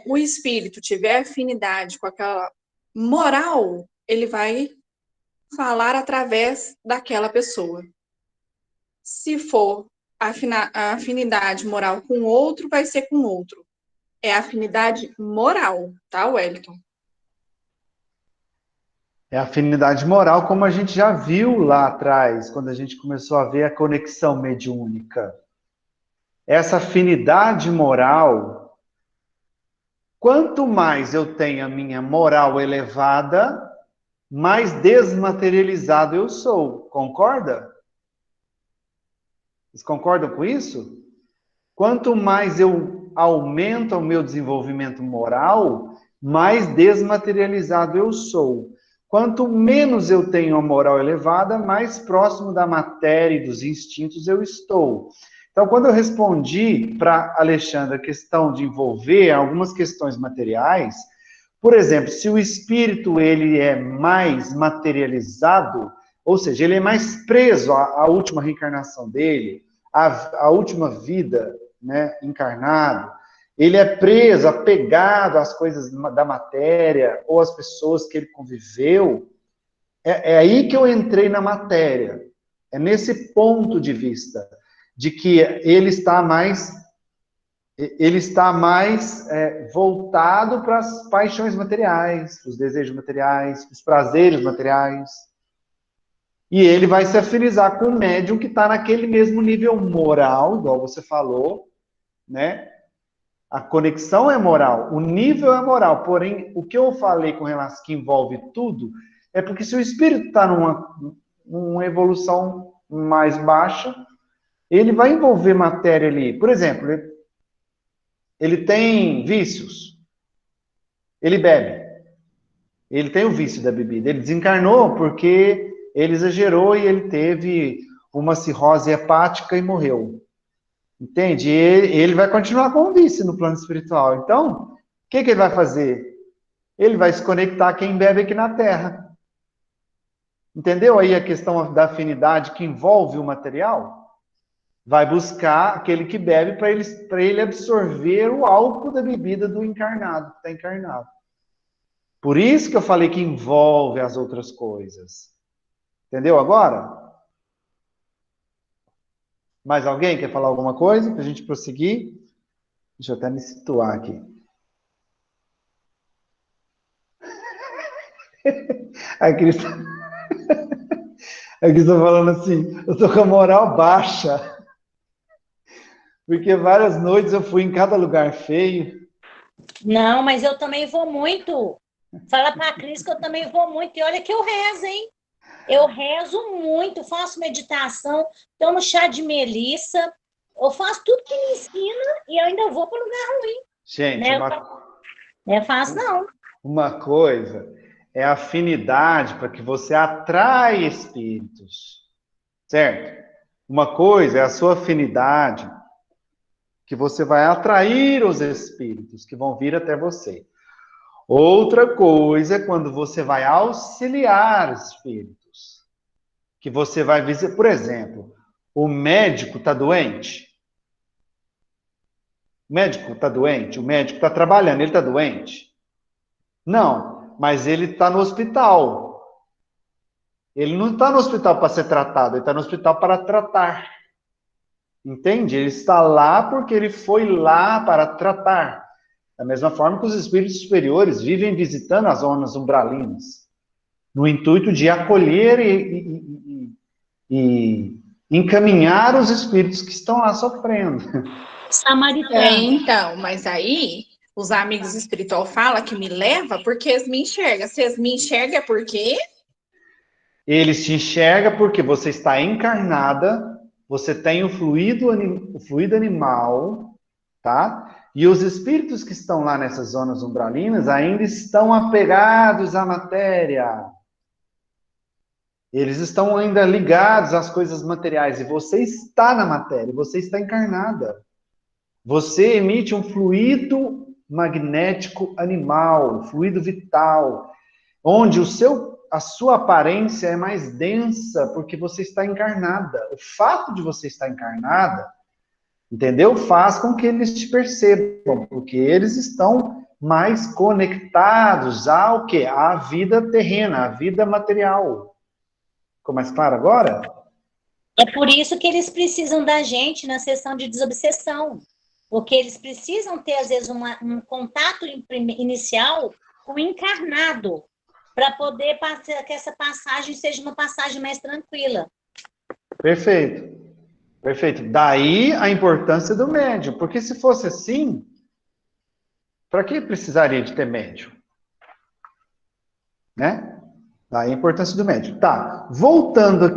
o espírito tiver afinidade com aquela moral, ele vai falar através daquela pessoa. Se for a afinidade moral com outro, vai ser com outro. É afinidade moral, tá, Wellington? É afinidade moral, como a gente já viu lá atrás, quando a gente começou a ver a conexão mediúnica. essa afinidade moral, quanto mais eu tenho a minha moral elevada, mais desmaterializado eu sou. Concorda? Vocês concordam com isso? Quanto mais eu aumento o meu desenvolvimento moral, mais desmaterializado eu sou. Quanto menos eu tenho a moral elevada, mais próximo da matéria e dos instintos eu estou. Então, quando eu respondi para Alexandra a questão de envolver algumas questões materiais, por exemplo, se o espírito ele é mais materializado, ou seja, ele é mais preso à última reencarnação dele, à última vida, né, encarnado, ele é preso, apegado às coisas da matéria ou às pessoas que ele conviveu, é aí que eu entrei na matéria. É nesse ponto de vista de que ele está mais voltado para as paixões materiais, os desejos materiais, os prazeres materiais. E ele vai se afinizar com o médium que está naquele mesmo nível moral, igual você falou, né? A conexão é moral, o nível é moral. Porém, o que eu falei com relação que envolve tudo, é porque se o espírito está numa evolução mais baixa, ele vai envolver matéria ali. Por exemplo, ele tem vícios, ele bebe, ele tem o vício da bebida, ele desencarnou porque ele exagerou e ele teve uma cirrose hepática e morreu. Entende? Ele vai continuar com o vício no plano espiritual. Então, o que ele vai fazer? Ele vai se conectar a quem bebe aqui na Terra. Entendeu aí a questão da afinidade que envolve o material? Vai buscar aquele que bebe para ele absorver o álcool da bebida do encarnado, que está encarnado. Por isso que eu falei que envolve as outras coisas. Entendeu agora? Mais alguém quer falar alguma coisa para a gente prosseguir? Deixa eu até me situar aqui. A Cris está falando assim, eu estou com a moral baixa. Porque várias noites eu fui em cada lugar feio. Não, mas eu também vou muito. Fala para a Cris que eu também vou muito. E olha que eu rezo, hein? Eu rezo muito, faço meditação, tomo chá de melissa, eu faço tudo que me ensina e eu ainda vou para lugar ruim. Gente, Né? Não é fácil, não. Uma coisa é a afinidade para que você atrai espíritos, certo? Uma coisa é a sua afinidade que você vai atrair os espíritos que vão vir até você. Outra coisa é quando você vai auxiliar espíritos, que você vai visitar. Por exemplo, o médico está doente? O médico está doente? O médico está trabalhando, ele está doente? Não, mas ele está no hospital. Ele não está no hospital para ser tratado, ele está no hospital para tratar. Entende? Ele está lá porque ele foi lá para tratar. Da mesma forma que os espíritos superiores vivem visitando as zonas umbralinas, no intuito de acolher e encaminhar os espíritos que estão lá sofrendo. Samaritano. Então, mas aí os amigos espiritual falam que me leva porque eles me enxergam. Se eles me enxergam é porque... Eles te enxergam porque você está encarnada, você tem o fluido animal, tá? E os espíritos que estão lá nessas zonas umbralinas ainda estão apegados à matéria. Eles estão ainda ligados às coisas materiais. E você está na matéria, você está encarnada. Você emite um fluido magnético animal, fluido vital, onde a sua aparência é mais densa, porque você está encarnada. O fato de você estar encarnada, entendeu? Faz com que eles te percebam, porque eles estão mais conectados ao quê? À vida terrena, à vida material. Ficou mais claro agora? É por isso que eles precisam da gente na sessão de desobsessão. Porque eles precisam ter, às vezes, um contato inicial com o encarnado, para poder que essa passagem seja uma passagem mais tranquila. Perfeito. Perfeito. Daí a importância do médium, porque se fosse assim, para que precisaria de ter médium? Né? Daí a importância do médium. Tá, voltando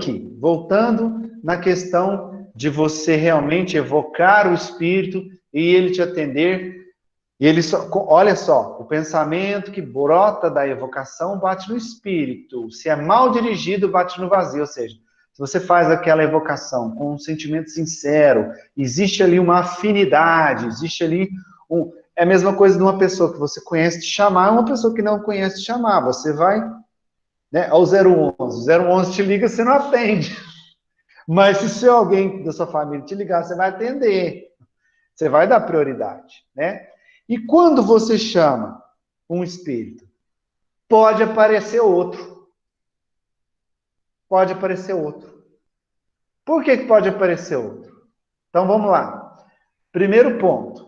na questão de você realmente evocar o espírito e ele te atender. E ele olha só, o pensamento que brota da evocação bate no espírito. Se é mal dirigido, bate no vazio. Ou seja, se você faz aquela evocação com um sentimento sincero, existe ali uma afinidade, existe ali é a mesma coisa de uma pessoa que você conhece te chamar, uma pessoa que não conhece te chamar. Você vai, né, ao 011. O 011 te liga, você não atende. Mas se alguém da sua família te ligar, você vai atender. Você vai dar prioridade, né? E quando você chama um espírito, pode aparecer outro. Pode aparecer outro. Por que pode aparecer outro? Então vamos lá. Primeiro ponto.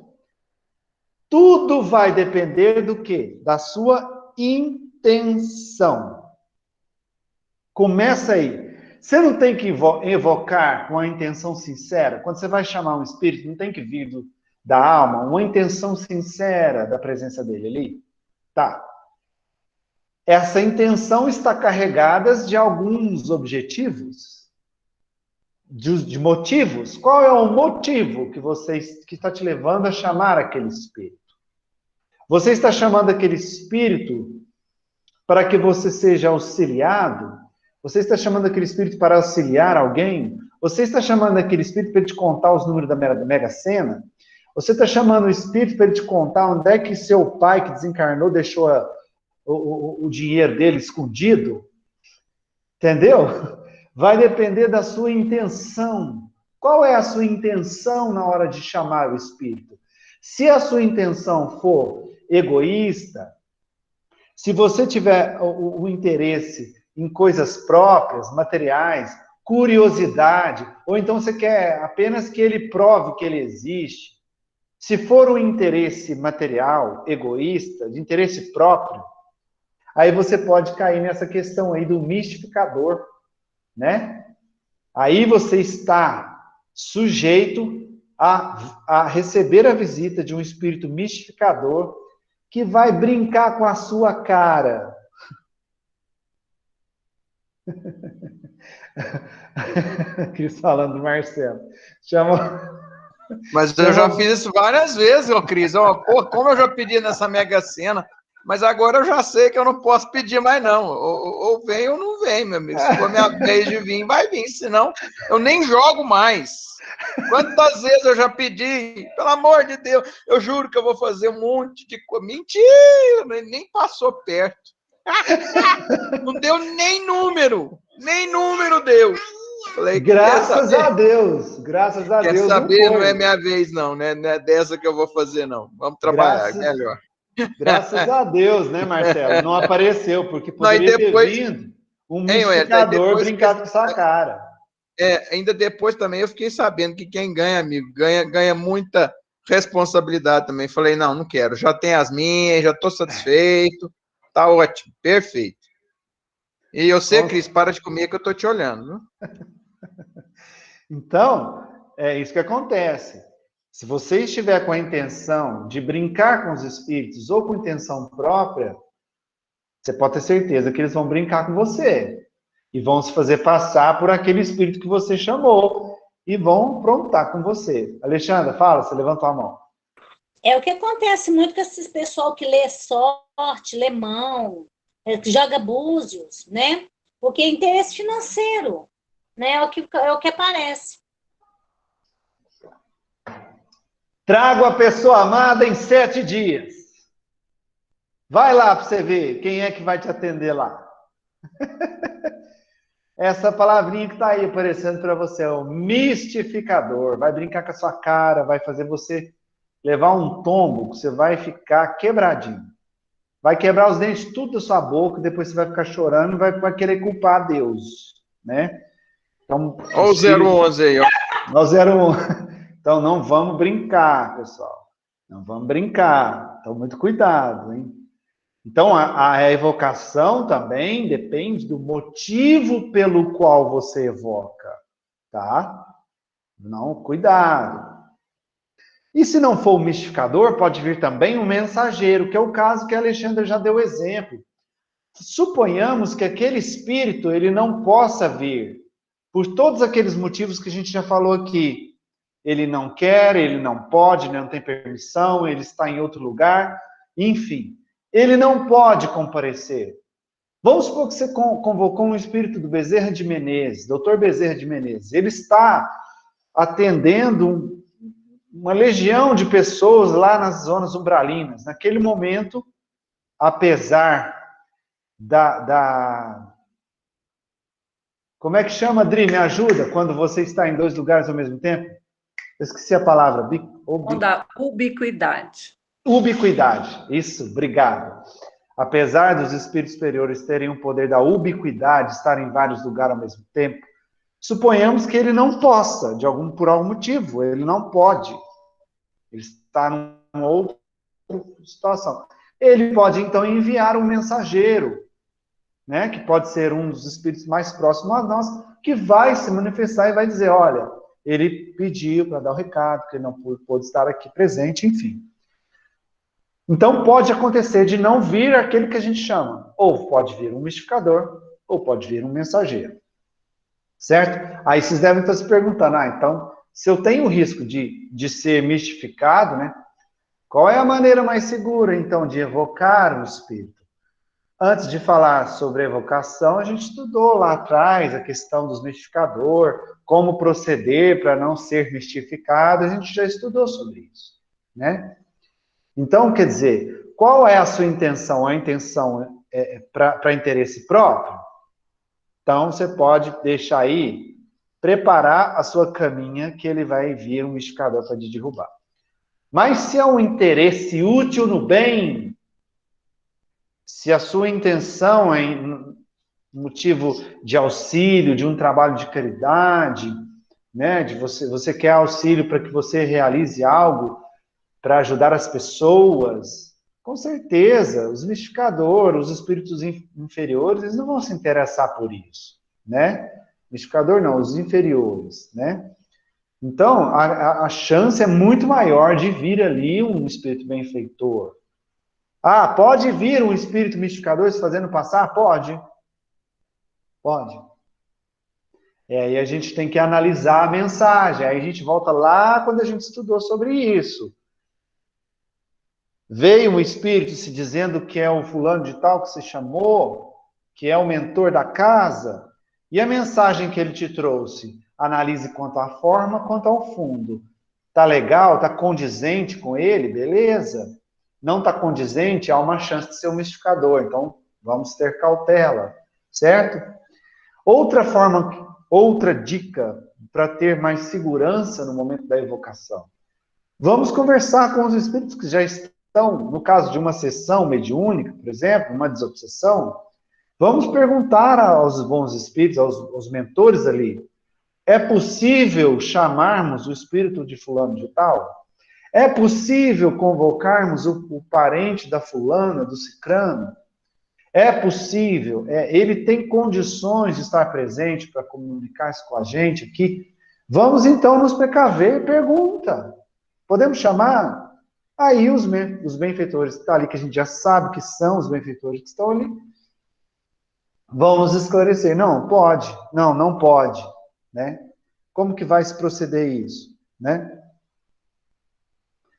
Tudo vai depender do quê? Da sua intenção. Começa aí. Você não tem que evocar com a intenção sincera. Quando você vai chamar um espírito, não tem que vir da alma, uma intenção sincera da presença dele ali. Tá. Essa intenção está carregada de alguns objetivos, de motivos. Qual é o motivo que está te levando a chamar aquele espírito? Você está chamando aquele espírito para que você seja auxiliado? Você está chamando aquele espírito para auxiliar alguém? Você está chamando aquele espírito para ele te contar os números da Mega Sena? Você está chamando o espírito para ele te contar onde é que seu pai que desencarnou deixou o dinheiro dele escondido? Entendeu? Vai depender da sua intenção. Qual é a sua intenção na hora de chamar o espírito? Se a sua intenção for egoísta, se você tiver o interesse em coisas próprias, materiais, curiosidade, ou então você quer apenas que ele prove que ele existe, se for um interesse material, egoísta, de interesse próprio, aí você pode cair nessa questão aí do mistificador, né? Aí você está sujeito a receber a visita de um espírito mistificador que vai brincar com a sua cara. Cris falando do Marcelo. Mas eu já fiz isso várias vezes, ô Cris. Pô, como eu já pedi nessa Mega Sena, mas agora eu já sei que eu não posso pedir mais, não. Ou vem ou não vem, meu amigo. Se for minha vez de vir, vai vir. Senão, eu nem jogo mais. Quantas vezes eu já pedi? Pelo amor de Deus, eu juro que eu vou fazer um monte de coisa. Mentira! Nem passou perto. Não deu nem número. Nem número deu. Falei, graças a Deus. Graças a Deus. Quer saber? Não é minha vez, não. Não é dessa que eu vou fazer, não. Vamos trabalhar, é melhor. Graças a Deus, né, Marcelo? Não apareceu, porque poderia ter vindo um mistificador brincar com sua cara. Ainda depois também eu fiquei sabendo que quem ganha, amigo, ganha muita responsabilidade também. Falei, não quero. Já tem as minhas, já estou satisfeito. Tá ótimo, perfeito. E você, Cris, para de comer que eu estou te olhando. Viu? Então, é isso que acontece. Se você estiver com a intenção de brincar com os espíritos ou com intenção própria, você pode ter certeza que eles vão brincar com você. E vão se fazer passar por aquele espírito que você chamou. E vão aprontar com você. Alexandra, fala, você levantou a mão. É o que acontece muito com esses pessoal que lê sorte, lê mão, que joga búzios, né? Porque é interesse financeiro, né? É o que aparece. Trago a pessoa amada em 7 dias. Vai lá para você ver quem é que vai te atender lá. Essa palavrinha que está aí aparecendo para você é o mistificador. Vai brincar com a sua cara, vai fazer você levar um tombo, que você vai ficar quebradinho. Vai quebrar os dentes tudo da sua boca, depois você vai ficar chorando e vai querer culpar Deus, né? Então, olha o 011 aí, ó. Olha o 011. Então, não vamos brincar, pessoal. Não vamos brincar. Então, muito cuidado, hein? Então, a evocação também depende do motivo pelo qual você evoca, tá? Não, cuidado. E se não for o mistificador, pode vir também um mensageiro, que é o caso que a Alexandra já deu exemplo. Suponhamos que aquele espírito ele não possa vir, por todos aqueles motivos que a gente já falou aqui. Ele não quer, ele não pode, ele não tem permissão, ele está em outro lugar, enfim. Ele não pode comparecer. Vamos supor que você convocou um espírito do Bezerra de Menezes, doutor Bezerra de Menezes. Ele está atendendo uma legião de pessoas lá nas zonas umbralinas. Naquele momento, apesar Como é que chama, Dri? Me ajuda? Quando você está em dois lugares ao mesmo tempo? Eu esqueci a palavra. Da ubiquidade. Ubiquidade. Isso, obrigado. Apesar dos espíritos superiores terem o poder da ubiquidade, estar em vários lugares ao mesmo tempo, suponhamos que ele não possa, por algum motivo, ele não pode. Ele está numa outra situação. Ele pode, então, enviar um mensageiro, né, que pode ser um dos espíritos mais próximos a nós, que vai se manifestar e vai dizer, olha, ele pediu para dar o recado, que ele não pôde estar aqui presente, enfim. Então, pode acontecer de não vir aquele que a gente chama. Ou pode vir um mistificador, ou pode vir um mensageiro. Certo? Aí vocês devem estar se perguntando, então, se eu tenho o risco de ser mistificado, né? Qual é a maneira mais segura, então, de evocar o espírito? Antes de falar sobre evocação, a gente estudou lá atrás a questão dos mistificadores, como proceder para não ser mistificado, a gente já estudou sobre isso, né? Então, quer dizer, qual é a sua intenção? A intenção é para interesse próprio? Então, você pode deixar aí, preparar a sua caminha, que ele vai vir um mistificador para te derrubar. Mas se é um interesse útil no bem, se a sua intenção é motivo de auxílio, de um trabalho de caridade, né, de você quer auxílio para que você realize algo para ajudar as pessoas, com certeza, os mistificadores, os espíritos inferiores, eles não vão se interessar por isso, né? Mistificador não, os inferiores, né? Então, a chance é muito maior de vir ali um espírito benfeitor. Ah, pode vir um espírito mistificador se fazendo passar? Pode. Pode. Aí a gente tem que analisar a mensagem. Aí a gente volta lá quando a gente estudou sobre isso. Veio um espírito se dizendo que é o fulano de tal que você chamou, que é o mentor da casa, e a mensagem que ele te trouxe? Analise quanto à forma, quanto ao fundo. Tá legal? Tá condizente com ele? Beleza. Não tá condizente? Há uma chance de ser um mistificador. Então, vamos ter cautela. Certo? Outra dica para ter mais segurança no momento da evocação. Vamos conversar com os espíritos que já estão, no caso de uma sessão mediúnica, por exemplo, uma desobsessão, vamos perguntar aos bons espíritos, aos mentores ali, é possível chamarmos o espírito de fulano de tal? É possível convocarmos o parente da fulana, do cicrano? É possível? Ele tem condições de estar presente para comunicar-se com a gente aqui? Vamos então nos precaver, pergunta. Podemos chamar? Aí os benfeitores que estão ali, que a gente já sabe que são os benfeitores que estão ali, vão nos esclarecer. Não, pode. Não, não pode. Né? Como que vai se proceder isso? Né?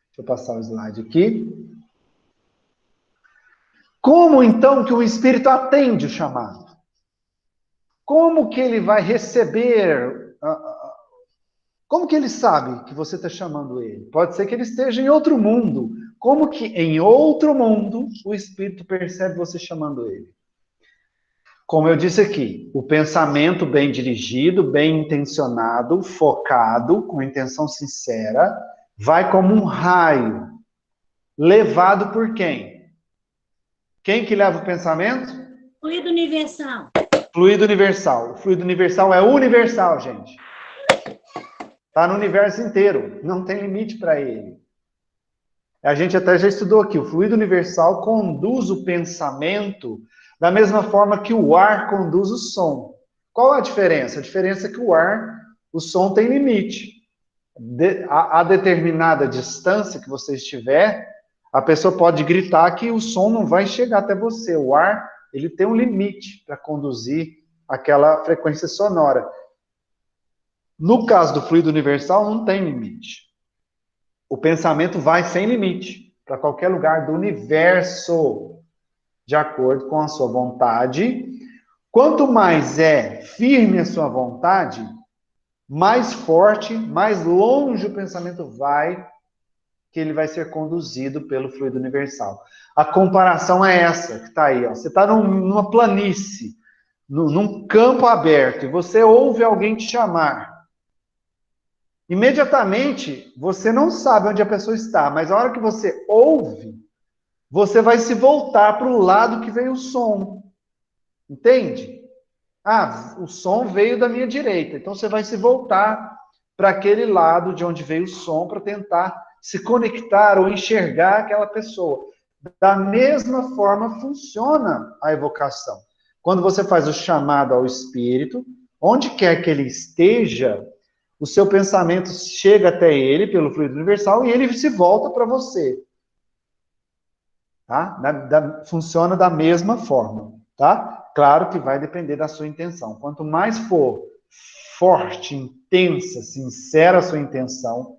Deixa eu passar o slide aqui. Como, então, que o espírito atende o chamado? Como que ele vai receber? Como que ele sabe que você está chamando ele? Pode ser que ele esteja em outro mundo. Como que em outro mundo o espírito percebe você chamando ele? Como eu disse aqui, o pensamento bem dirigido, bem intencionado, focado, com intenção sincera, vai como um raio, levado por quem? Quem que leva o pensamento? Fluido universal. Fluido universal. O fluido universal é universal, gente. Está no universo inteiro. Não tem limite para ele. A gente até já estudou aqui. O fluido universal conduz o pensamento da mesma forma que o ar conduz o som. Qual a diferença? A diferença é que o som tem limite. a determinada distância que você estiver, a pessoa pode gritar que o som não vai chegar até você. O ar, ele tem um limite para conduzir aquela frequência sonora. No caso do fluido universal, não tem limite. O pensamento vai sem limite para qualquer lugar do universo, de acordo com a sua vontade. Quanto mais é firme a sua vontade, mais forte, mais longe o pensamento vai, que ele vai ser conduzido pelo fluido universal. A comparação é essa, que está aí. Ó. Você está numa planície, num campo aberto, e você ouve alguém te chamar. Imediatamente, você não sabe onde a pessoa está, mas a hora que você ouve, você vai se voltar para o lado que veio o som. Entende? Ah, o som veio da minha direita, então você vai se voltar para aquele lado de onde veio o som para tentar se conectar ou enxergar aquela pessoa. Da mesma forma funciona a evocação. Quando você faz o chamado ao espírito, onde quer que ele esteja, o seu pensamento chega até ele pelo fluido universal e ele se volta para você. Tá? Funciona da mesma forma, tá? Claro que vai depender da sua intenção. Quanto mais for forte, intensa, sincera a sua intenção,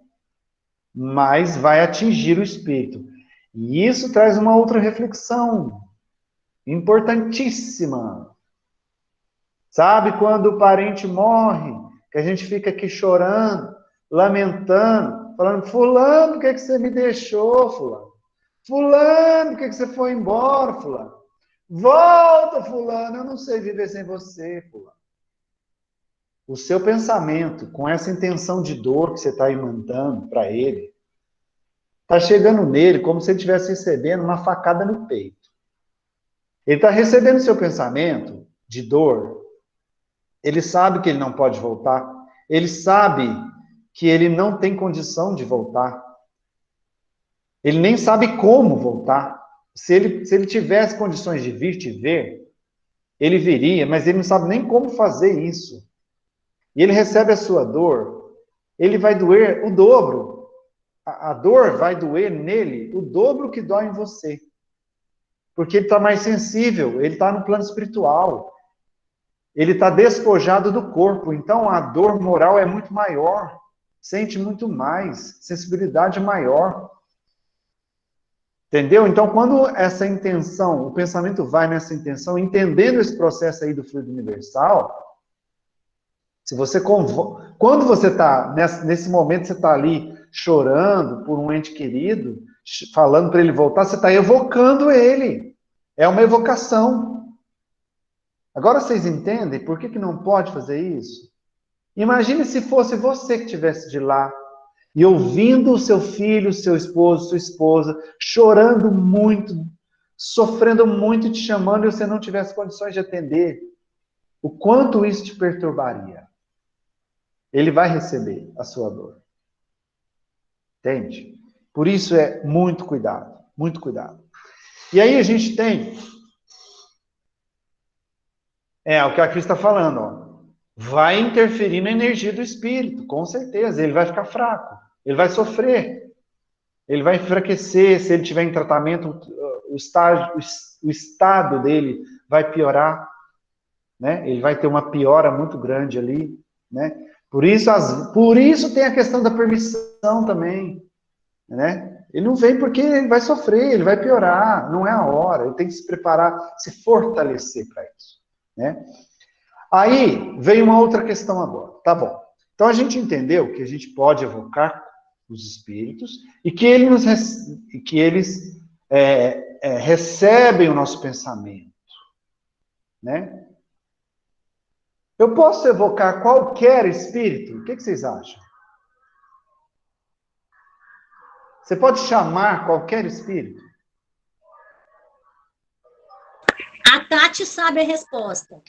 mais vai atingir o espírito. E isso traz uma outra reflexão importantíssima. Sabe quando o parente morre, que a gente fica aqui chorando, lamentando, falando, fulano, por que você me deixou, fulano? Fulano, por que você foi embora, fulano? Volta, fulano, eu não sei viver sem você, fulano. O seu pensamento, com essa intenção de dor que você está mandando para ele, está chegando nele como se ele estivesse recebendo uma facada no peito. Ele está recebendo seu pensamento de dor. Ele sabe que ele não pode voltar. Ele sabe que ele não tem condição de voltar. Ele nem sabe como voltar. Se ele tivesse condições de vir te ver, ele viria, mas ele não sabe nem como fazer isso. E ele recebe a sua dor, ele vai doer o dobro. A dor vai doer nele o dobro que dói em você. Porque ele está mais sensível, ele está no plano espiritual. Ele está despojado do corpo, então a dor moral é muito maior, sente muito mais, sensibilidade maior. Entendeu? Então, quando essa intenção, o pensamento vai nessa intenção, entendendo esse processo aí do fluido universal, se você quando você está, nesse momento, você está ali chorando por um ente querido, falando para ele voltar, você está evocando ele. É uma evocação. Agora vocês entendem por que não pode fazer isso? Imagine se fosse você que estivesse de lá, e ouvindo o seu filho, seu esposo, sua esposa, chorando muito, sofrendo muito, te chamando, e você não tivesse condições de atender. O quanto isso te perturbaria? Ele vai receber a sua dor. Entende? Por isso é muito cuidado, muito cuidado. E aí a gente tem... o que a Cris está falando, ó. Vai interferir na energia do espírito, com certeza. Ele vai ficar fraco, ele vai sofrer, ele vai enfraquecer. Se ele tiver em tratamento, o estado dele vai piorar, né? Ele vai ter uma piora muito grande ali, né? Por isso tem a questão da permissão também, né? Ele não vem porque ele vai sofrer, ele vai piorar, não é a hora. Ele tem que se preparar, se fortalecer para isso, né? Aí vem uma outra questão agora, tá bom? Então a gente entendeu que a gente pode evocar os espíritos e que eles recebem o nosso pensamento, né? Eu posso evocar qualquer espírito? O que vocês acham? Você pode chamar qualquer espírito? A Tati sabe a resposta.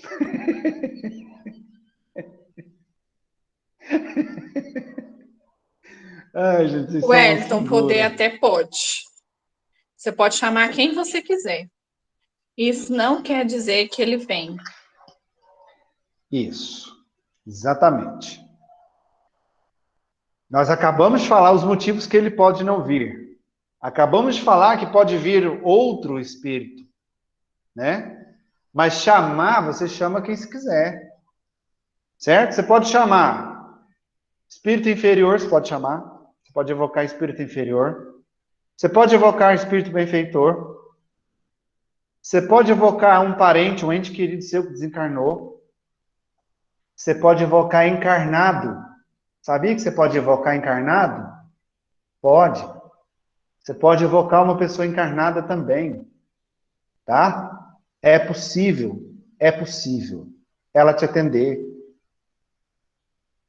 Ai, gente, O Wellington, poder até pode. Você pode chamar quem você quiser. Isso não quer dizer que ele vem. Isso, exatamente. Nós acabamos de falar os motivos que ele pode não vir. Acabamos de falar que pode vir outro espírito, né? Mas chamar, você chama quem se quiser. Certo? Você pode chamar espírito inferior, você pode chamar. Você pode evocar espírito inferior. Você pode evocar espírito benfeitor. Você pode evocar um parente, um ente querido seu que desencarnou. Você pode evocar encarnado. Sabia que você pode evocar encarnado? Pode. Você pode evocar uma pessoa encarnada também. Tá? É possível ela te atender.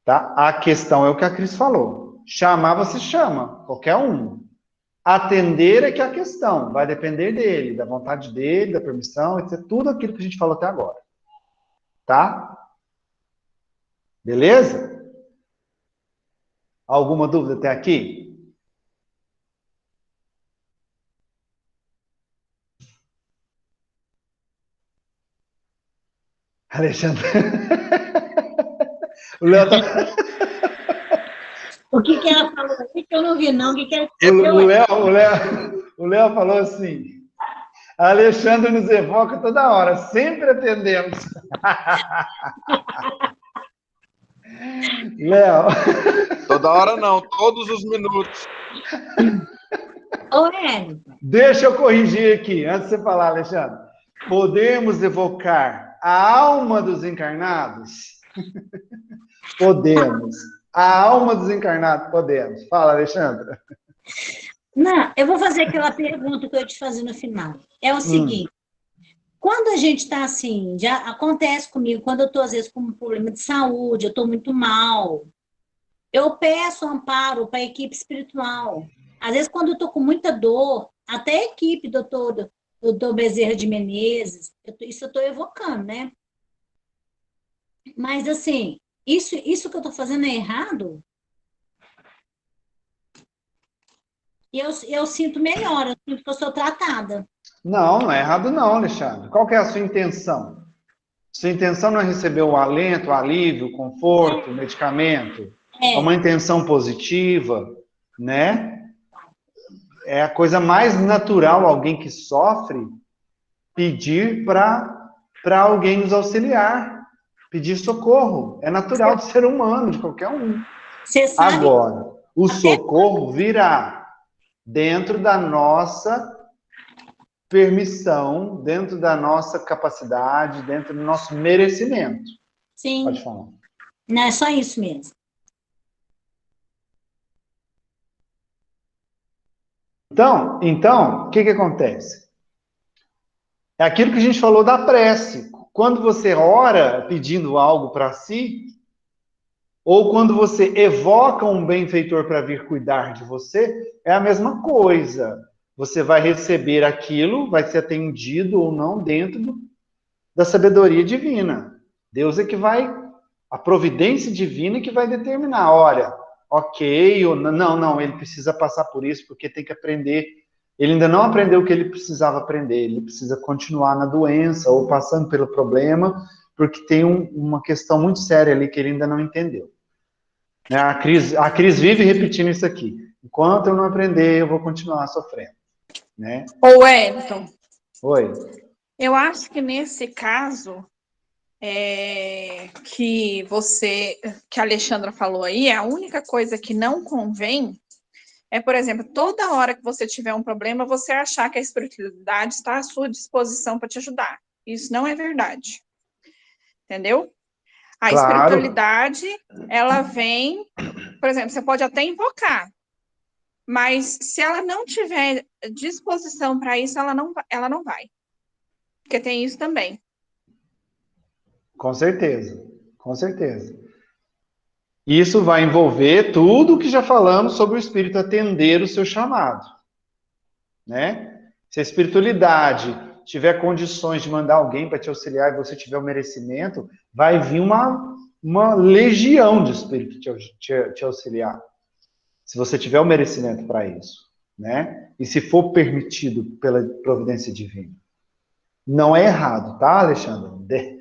Tá? A questão é o que a Cris falou. Chamar, você chama, qualquer um. Atender é que é a questão. Vai depender dele, da vontade dele, da permissão, etc. Tudo aquilo que a gente falou até agora. Tá? Beleza? Alguma dúvida até aqui? Alexandre. O Léo tá... O que ela falou aí que eu não vi, não? O que ela O Léo falou assim: a Alexandre nos evoca toda hora, sempre atendemos. Léo. Toda hora não, todos os minutos. Ô, Hélio. Deixa eu corrigir aqui, antes de você falar, Alexandre. Podemos evocar a alma dos encarnados? Podemos. A alma dos encarnados, podemos. Fala, Alexandra. Não, eu vou fazer aquela pergunta que eu ia te fazer no final. É o seguinte, quando a gente está assim, já acontece comigo, quando eu estou, às vezes, com um problema de saúde, eu estou muito mal, eu peço amparo para a equipe espiritual. Às vezes, quando eu estou com muita dor, até a equipe do doutor Bezerra de Menezes, isso eu estou evocando, né? Mas, assim, isso que eu estou fazendo é errado? E eu sinto melhor, eu sinto que eu sou tratada. Não, não é errado não, Alexandre. Qual que é a sua intenção? Sua intenção não é receber o alento, o alívio, o conforto, o medicamento? É uma intenção positiva, né? É a coisa mais natural, alguém que sofre, pedir para alguém nos auxiliar, pedir socorro. É natural do ser humano, de qualquer um. Você sabe? Agora, o socorro virá dentro da nossa permissão, dentro da nossa capacidade, dentro do nosso merecimento. Sim. Pode falar. Não, é só isso mesmo. Então, o que acontece? É aquilo que a gente falou da prece. Quando você ora pedindo algo para si, ou quando você evoca um benfeitor para vir cuidar de você, é a mesma coisa. Você vai receber aquilo, vai ser atendido ou não dentro da sabedoria divina. Deus é que vai, a providência divina é que vai determinar, olha, ok, ou não, ele precisa passar por isso porque tem que aprender. Ele ainda não aprendeu o que ele precisava aprender, ele precisa continuar na doença ou passando pelo problema, porque tem uma questão muito séria ali que ele ainda não entendeu. A Cris vive repetindo isso aqui. Enquanto eu não aprender, eu vou continuar sofrendo. Né? Ô, Wellington. Oi. Eu acho que nesse caso que a Alexandra falou aí, a única coisa que não convém é, por exemplo, toda hora que você tiver um problema, você achar que a espiritualidade está à sua disposição para te ajudar. Isso não é verdade. Entendeu? A espiritualidade, ela vem, por exemplo, você pode até invocar, mas se ela não tiver disposição para isso, ela não vai. Porque tem isso também. Com certeza, com certeza. Isso vai envolver tudo o que já falamos sobre o espírito atender o seu chamado. Né? Se a espiritualidade tiver condições de mandar alguém para te auxiliar e você tiver o merecimento, vai vir uma legião de espírito te auxiliar. Se você tiver o merecimento para isso. Né? E se for permitido pela providência divina. Não é errado, tá, Alexandre?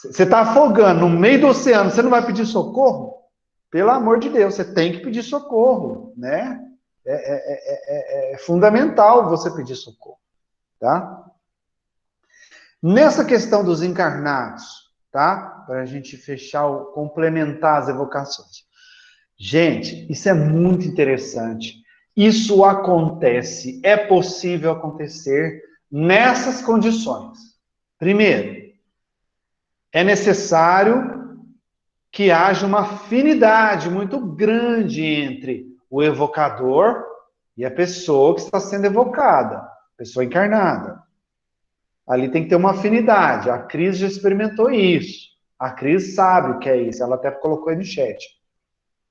Você está afogando no meio do oceano, você não vai pedir socorro? Pelo amor de Deus, você tem que pedir socorro, né? É fundamental você pedir socorro, tá? Nessa questão dos encarnados, tá? Para a gente fechar, complementar as evocações. Gente, isso é muito interessante. Isso acontece, é possível acontecer nessas condições. Primeiro, é necessário que haja uma afinidade muito grande entre o evocador e a pessoa que está sendo evocada, pessoa encarnada. Ali tem que ter uma afinidade. A Cris já experimentou isso. A Cris sabe o que é isso. Ela até colocou aí no chat.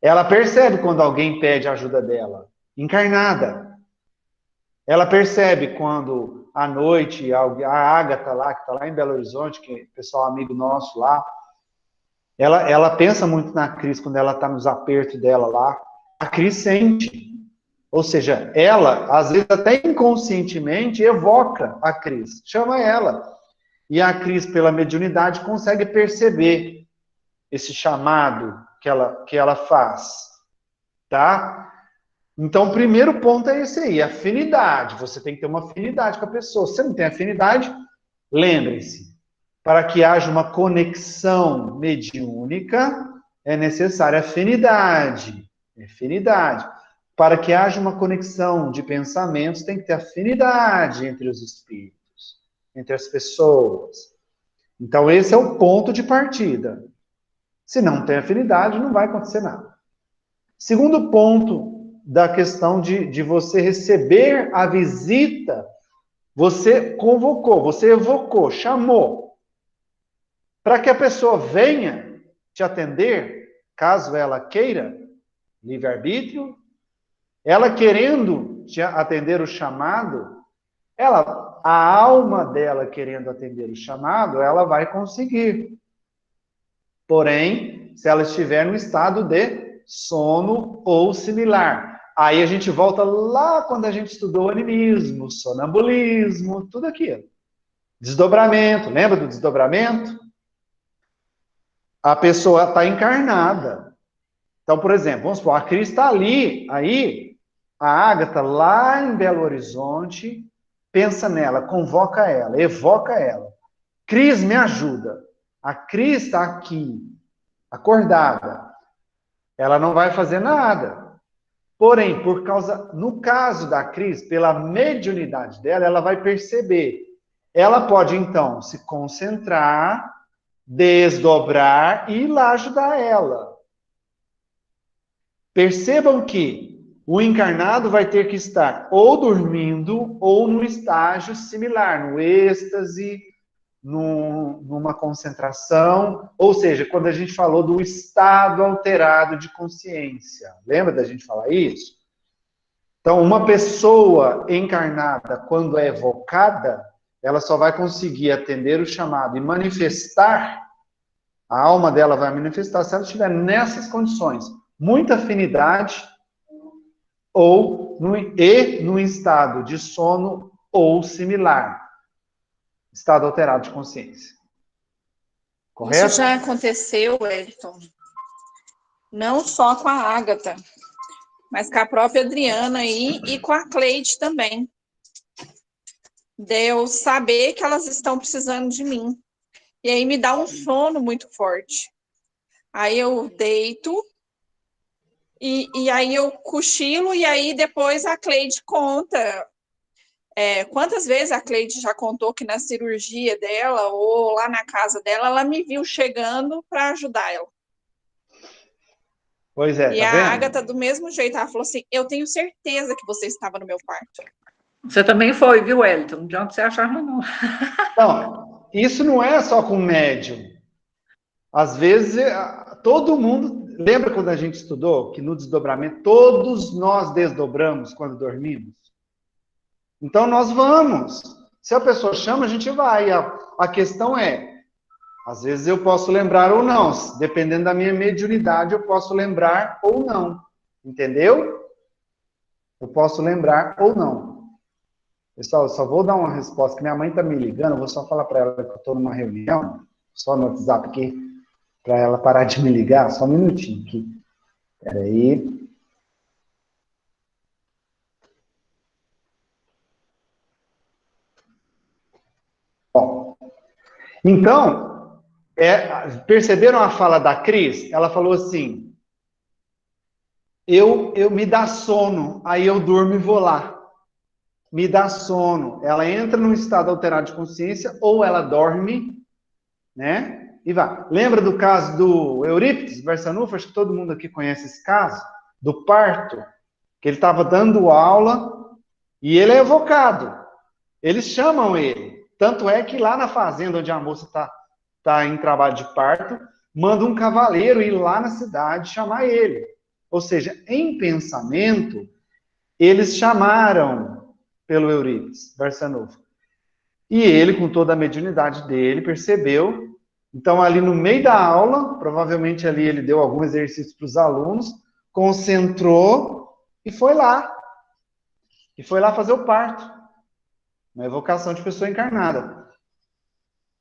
Ela percebe quando alguém pede a ajuda dela, encarnada. Ela percebe quando, à noite, a Ágata lá, que está lá em Belo Horizonte, que é pessoal amigo nosso lá, ela pensa muito na Cris quando ela está nos apertos dela lá. A Cris sente. Ou seja, ela, às vezes até inconscientemente, evoca a Cris, chama ela. E a Cris, pela mediunidade, consegue perceber esse chamado que ela faz. Tá? Então, o primeiro ponto é esse aí, afinidade. Você tem que ter uma afinidade com a pessoa. Se você não tem afinidade, lembre-se, para que haja uma conexão mediúnica, é necessária afinidade. Afinidade. Para que haja uma conexão de pensamentos, tem que ter afinidade entre os espíritos, entre as pessoas. Então, esse é o ponto de partida. Se não tem afinidade, não vai acontecer nada. Segundo ponto da questão de você receber a visita, você convocou, você evocou, chamou. Para que a pessoa venha te atender, caso ela queira, livre-arbítrio, ela querendo te atender o chamado, a alma dela querendo atender o chamado, ela vai conseguir. Porém, se ela estiver no estado de sono ou similar. Aí a gente volta lá quando a gente estudou o animismo, sonambulismo, tudo aquilo. Desdobramento, lembra do desdobramento? A pessoa está encarnada. Então, por exemplo, vamos supor, a Cris está ali, aí a Ágata lá em Belo Horizonte, pensa nela, convoca ela, evoca ela. Cris, me ajuda. A Cris está aqui, acordada. Ela não vai fazer nada. Porém, no caso da Cris, pela mediunidade dela, ela vai perceber. Ela pode, então, se concentrar, desdobrar e ir lá ajudar ela. Percebam que o encarnado vai ter que estar ou dormindo ou no estágio similar, no êxtase, numa concentração, ou seja, quando a gente falou do estado alterado de consciência. Lembra da gente falar isso? Então, uma pessoa encarnada, quando é evocada, ela só vai conseguir atender o chamado e manifestar, a alma dela vai manifestar se ela estiver nessas condições. Muita afinidade, ou no estado de sono ou similar. Estado alterado de consciência. Correto? Isso já aconteceu, Wellington. Não só com a Ágata, mas com a própria Adriana aí e com a Cleide também. De eu saber que elas estão precisando de mim. E aí me dá um sono muito forte. Aí eu deito e aí eu cochilo e aí depois a Cleide conta. Quantas vezes a Cleide já contou que na cirurgia dela ou lá na casa dela, ela me viu chegando para ajudar ela. Pois é, e tá a vendo? Ágata, do mesmo jeito, ela falou assim, eu tenho certeza que você estava no meu quarto. Você também foi, viu, Wellington? Não adianta você achar, não. Não, isso não é só com médium. Às vezes, todo mundo... Lembra quando a gente estudou que no desdobramento, todos nós desdobramos quando dormimos? Então, nós vamos. Se a pessoa chama, a gente vai. A questão é, às vezes eu posso lembrar ou não. Dependendo da minha mediunidade, eu posso lembrar ou não. Entendeu? Eu posso lembrar ou não. Pessoal, eu só vou dar uma resposta, que minha mãe está me ligando, eu vou só falar para ela que eu estou numa reunião, só no WhatsApp aqui, para ela parar de me ligar, só um minutinho aqui. Espera aí. Bom, então, perceberam a fala da Cris? Ela falou assim, eu me dá sono, aí eu durmo e vou lá. Me dá sono. Ela entra num estado alterado de consciência ou ela dorme, né? E vai. Lembra do caso do Eurípides Barçanufo? Acho que todo mundo aqui conhece esse caso, do parto, que ele estava dando aula e ele é evocado. Eles chamam ele. Tanto é que lá na fazenda onde a moça está em trabalho de parto, manda um cavaleiro ir lá na cidade chamar ele. Ou seja, em pensamento, eles chamaram pelo Eurípides Barçanufo. E ele, com toda a mediunidade dele, percebeu. Então, ali no meio da aula, provavelmente ali ele deu algum exercício para os alunos, concentrou e foi lá. E foi lá fazer o parto. Uma evocação de pessoa encarnada.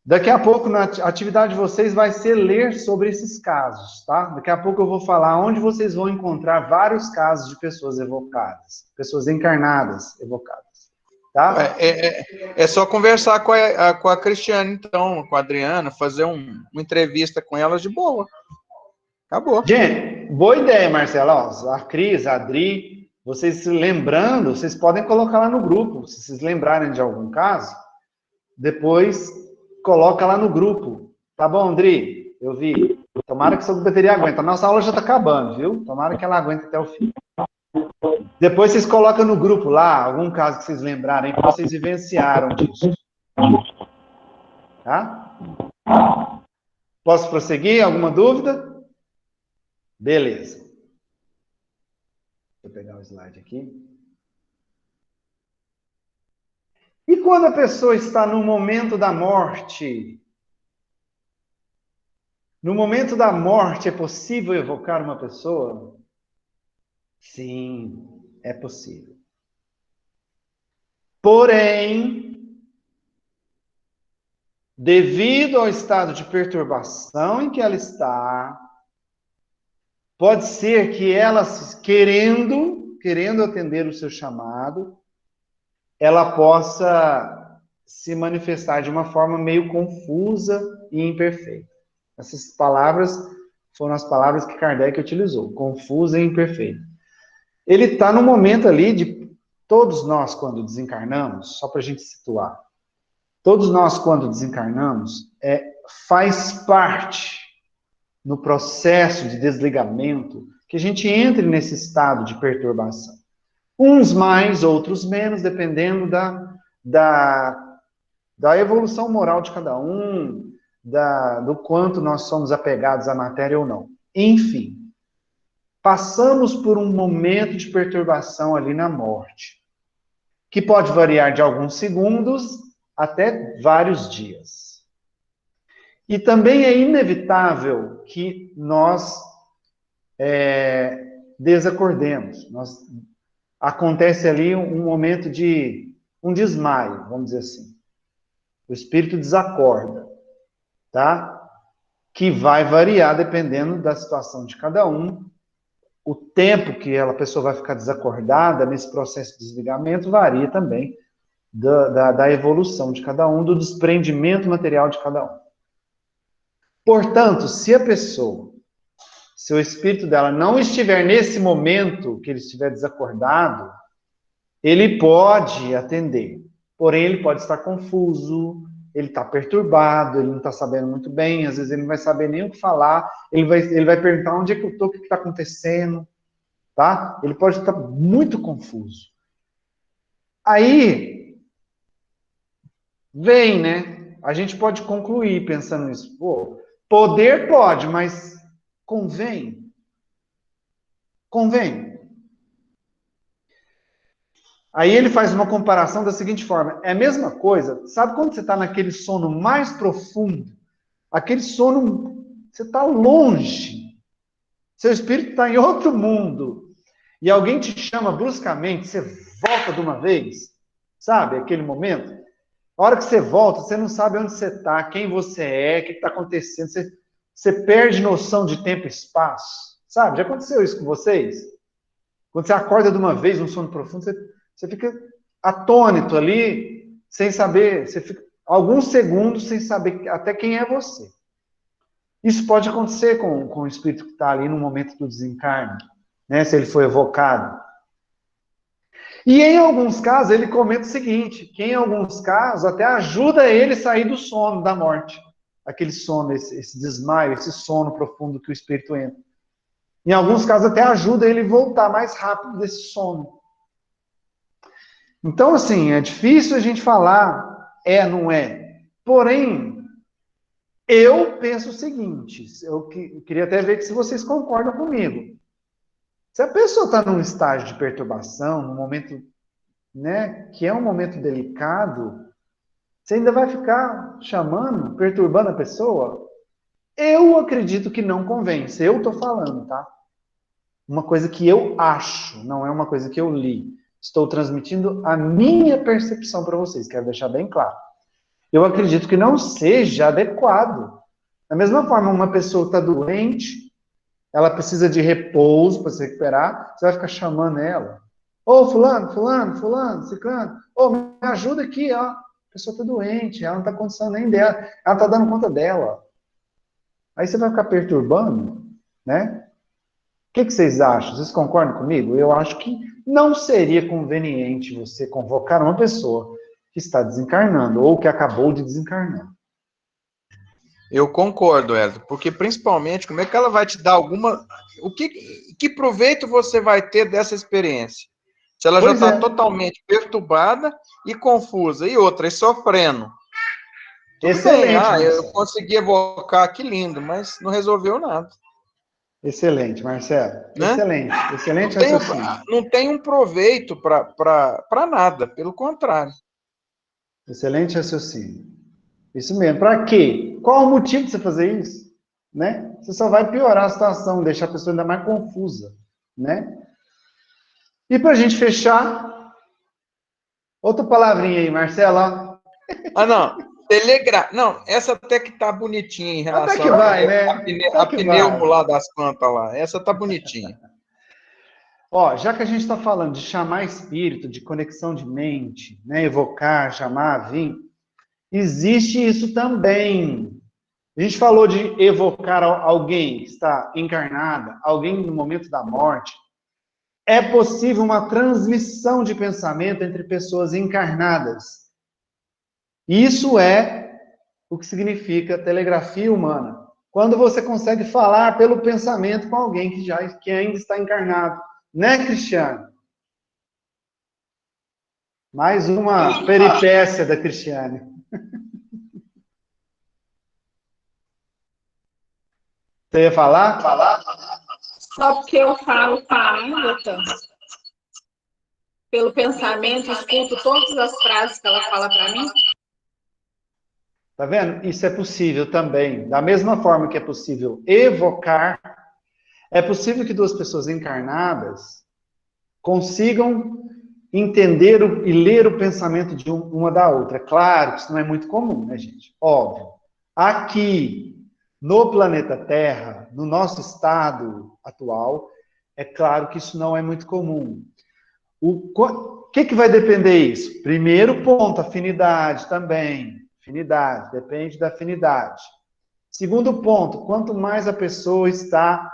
Daqui a pouco, na atividade de vocês, vai ser ler sobre esses casos, tá? Daqui a pouco eu vou falar onde vocês vão encontrar vários casos de pessoas evocadas, pessoas encarnadas evocadas, tá? É só conversar com a Cristiane, então, com a Adriana, fazer uma entrevista com elas de boa. Acabou. Gente, boa ideia, Marcela. Ó, a Cris, a Adri, vocês se lembrando, vocês podem colocar lá no grupo, se vocês lembrarem de algum caso, depois coloca lá no grupo. Tá bom, Adri? Eu vi. Tomara que sua bateria aguente. A nossa aula já está acabando, viu? Tomara que ela aguente até o fim. Depois vocês colocam no grupo lá, algum caso que vocês lembrarem, que vocês vivenciaram disso. Tá? Posso prosseguir? Alguma dúvida? Beleza. Deixa eu pegar o slide aqui. E quando a pessoa está no momento da morte? No momento da morte, é possível evocar uma pessoa? Sim, é possível. Porém, devido ao estado de perturbação em que ela está, pode ser que ela, querendo atender o seu chamado, ela possa se manifestar de uma forma meio confusa e imperfeita. Essas palavras foram as palavras que Kardec utilizou, confusa e imperfeita. Ele está no momento ali de todos nós, quando desencarnamos, só para a gente situar, todos nós, quando desencarnamos, faz parte no processo de desligamento que a gente entre nesse estado de perturbação. Uns mais, outros menos, dependendo da evolução moral de cada um, do quanto nós somos apegados à matéria ou não. Enfim, passamos por um momento de perturbação ali na morte, que pode variar de alguns segundos até vários dias. E também é inevitável que nós desacordemos. Acontece ali um momento de um desmaio, vamos dizer assim. O espírito desacorda, tá? Que vai variar dependendo da situação de cada um. O tempo que a pessoa vai ficar desacordada nesse processo de desligamento varia também da evolução de cada um, do desprendimento material de cada um. Portanto, se a pessoa, se o espírito dela não estiver nesse momento que ele estiver desacordado, ele pode atender. Porém, ele pode estar confuso, ele está perturbado, ele não está sabendo muito bem, às vezes ele não vai saber nem o que falar, ele vai perguntar onde é que eu estou, o que está acontecendo, tá? Ele pode estar muito confuso. Aí, vem, né? A gente pode concluir pensando nisso. Pô, poder pode, mas convém? Convém. Aí ele faz uma comparação da seguinte forma, é a mesma coisa, sabe quando você está naquele sono mais profundo, aquele sono, você está longe, seu espírito está em outro mundo, e alguém te chama bruscamente, você volta de uma vez, sabe, aquele momento? A hora que você volta, você não sabe onde você está, quem você é, o que está acontecendo, você perde noção de tempo e espaço, Sabe? Já aconteceu isso com vocês? Quando você acorda de uma vez, um sono profundo, você fica atônito ali, sem saber, você fica alguns segundos sem saber até quem é você. Isso pode acontecer com o espírito que está ali no momento do desencarne, né? Se ele foi evocado. E em alguns casos, ele comenta o seguinte, que em alguns casos até ajuda ele a sair do sono, da morte. Aquele sono, esse desmaio, esse sono profundo que o espírito entra. Em alguns casos até ajuda ele a voltar mais rápido desse sono. Então, assim, é difícil a gente falar não é. Porém, eu penso o seguinte, eu queria até ver se vocês concordam comigo. Se a pessoa está num estágio de perturbação, num momento, né, que é um momento delicado, você ainda vai ficar chamando, perturbando a pessoa? Eu acredito que não convém. Se eu estou falando, tá? Uma coisa que eu acho, não é uma coisa que eu li. Estou transmitindo a minha percepção para vocês, quero deixar bem claro. Eu acredito que não seja adequado. Da mesma forma, uma pessoa está doente, ela precisa de repouso para se recuperar, você vai ficar chamando ela. Ô, fulano, ciclano, ô, me ajuda aqui, ó. A pessoa está doente, ela não está condição nem dela, ela está dando conta dela. Aí você vai ficar perturbando, né? O que vocês acham? Vocês concordam comigo? Eu acho que não seria conveniente você convocar uma pessoa que está desencarnando ou que acabou de desencarnar. Eu concordo, Elton, porque principalmente, como é que ela vai te dar alguma... Que proveito você vai ter dessa experiência? Se ela já está totalmente perturbada e confusa, e outra, e sofrendo. Tudo Excelente. bem, eu consegui evocar, que lindo, mas não resolveu nada. Excelente, Marcelo. Né? Excelente raciocínio. Não tem um proveito para nada, pelo contrário. Excelente raciocínio. Isso mesmo. Para quê? Qual o motivo de você fazer isso? Né? Você só vai piorar a situação, deixar a pessoa ainda mais confusa. Né? E para a gente fechar, outra palavrinha aí, Marcelo. Não. Não, essa até que tá bonitinha em relação até que vai, né? a pneumo lá das plantas lá. Essa tá bonitinha. Ó, já que a gente está falando de chamar espírito, de conexão de mente, né? Evocar, chamar, vir, existe isso também. A gente falou de evocar alguém que está encarnada, alguém no momento da morte. É possível uma transmissão de pensamento entre pessoas encarnadas. Isso é o que significa telegrafia humana. Quando você consegue falar pelo pensamento com alguém que ainda está encarnado. Né, Cristiane? Mais uma peripécia da Cristiane. Você ia falar? Só porque eu falo com a Agatha, pelo pensamento, escuto todas as frases que ela fala para mim. Tá vendo? Isso é possível também. Da mesma forma que é possível evocar, é possível que duas pessoas encarnadas consigam entender e ler o pensamento de uma da outra. É claro que isso não é muito comum, né, gente? Óbvio. Aqui, no planeta Terra, no nosso estado atual, é claro que isso não é muito comum. O que vai depender isso? Primeiro ponto, afinidade também. Afinidade, depende da afinidade. Segundo ponto, quanto mais a pessoa está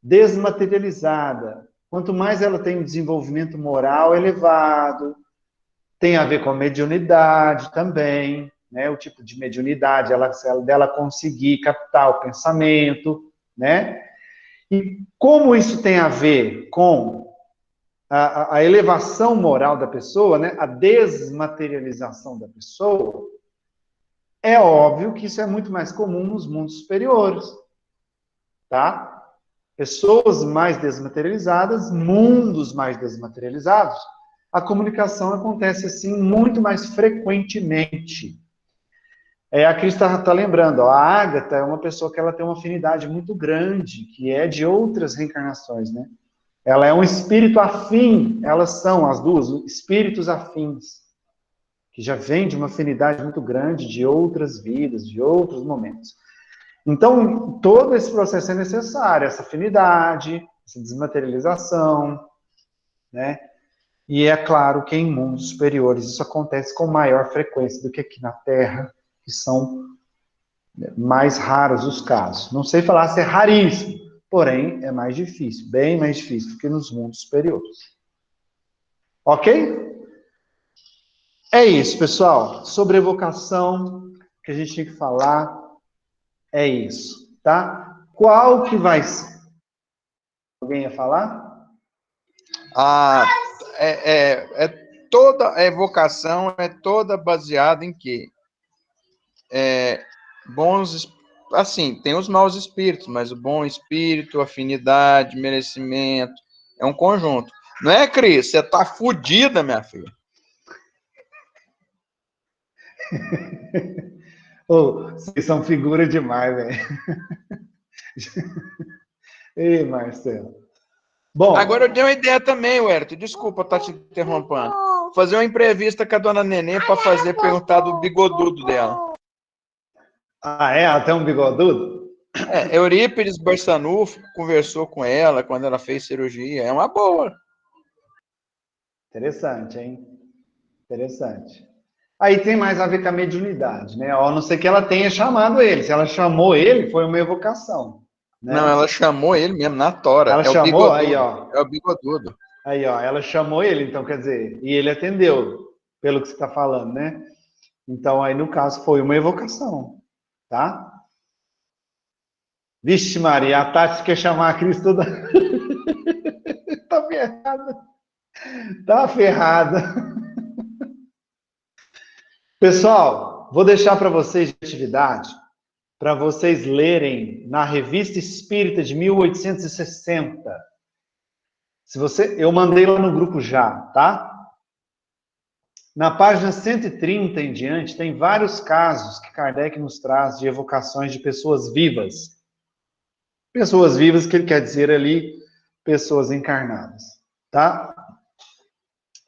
desmaterializada, quanto mais ela tem um desenvolvimento moral elevado, tem a ver com a mediunidade também, né? O tipo de mediunidade, dela conseguir captar o pensamento, né? E como isso tem a ver com a elevação moral da pessoa, né? A desmaterialização da pessoa, é óbvio que isso é muito mais comum nos mundos superiores, tá? Pessoas mais desmaterializadas, mundos mais desmaterializados, a comunicação acontece assim muito mais frequentemente. A Cris está lembrando, ó, a Agatha é uma pessoa que ela tem uma afinidade muito grande, que é de outras reencarnações, né? Ela é um espírito afim, elas são as duas, espíritos afins, que já vem de uma afinidade muito grande de outras vidas, de outros momentos. Então, todo esse processo é necessário, essa afinidade, essa desmaterialização, né? E é claro que em mundos superiores isso acontece com maior frequência do que aqui na Terra, que são mais raros os casos. Não sei falar se é raríssimo, porém é mais difícil, bem mais difícil do que nos mundos superiores. Ok? É isso, pessoal. Sobre evocação, que a gente tem que falar é isso, tá? Qual que vai ser? Alguém ia falar? Toda a evocação é toda baseada em quê? Assim, tem os maus espíritos, mas o bom espírito, afinidade, merecimento, é um conjunto. Não é, Cris? Você tá fodida, minha filha. Vocês são figura demais, velho. Ei, Marcelo. Bom, agora eu dei uma ideia também, Wellington. Desculpa estar te interrompendo. Fazer uma entrevista com a dona Nenê para perguntar do bigodudo dela. Ah, é? Ela tem um bigodudo? Eurípides Barçanufo conversou com ela quando ela fez cirurgia. É uma boa. Interessante, hein? Interessante. Aí tem mais a ver com a mediunidade, né? A não ser que ela tenha chamado ele. Se ela chamou ele, foi uma evocação. Né? Não, ela chamou ele mesmo na tora. Ela chamou, bigodudo. aí, ó. É o bigodudo. Aí, ó, ela chamou ele, então, quer dizer, e ele atendeu, pelo que você está falando, né? Então, aí, no caso, foi uma evocação, tá? Vixe, Maria, a Tati quer chamar a Cris toda... Tá ferrada. Tá ferrada. Pessoal, vou deixar para vocês de atividade, para vocês lerem na Revista Espírita de 1860. Eu mandei lá no grupo já, tá? Na página 130 em diante, tem vários casos que Kardec nos traz de evocações de pessoas vivas. Pessoas vivas, que ele quer dizer ali, pessoas encarnadas, tá?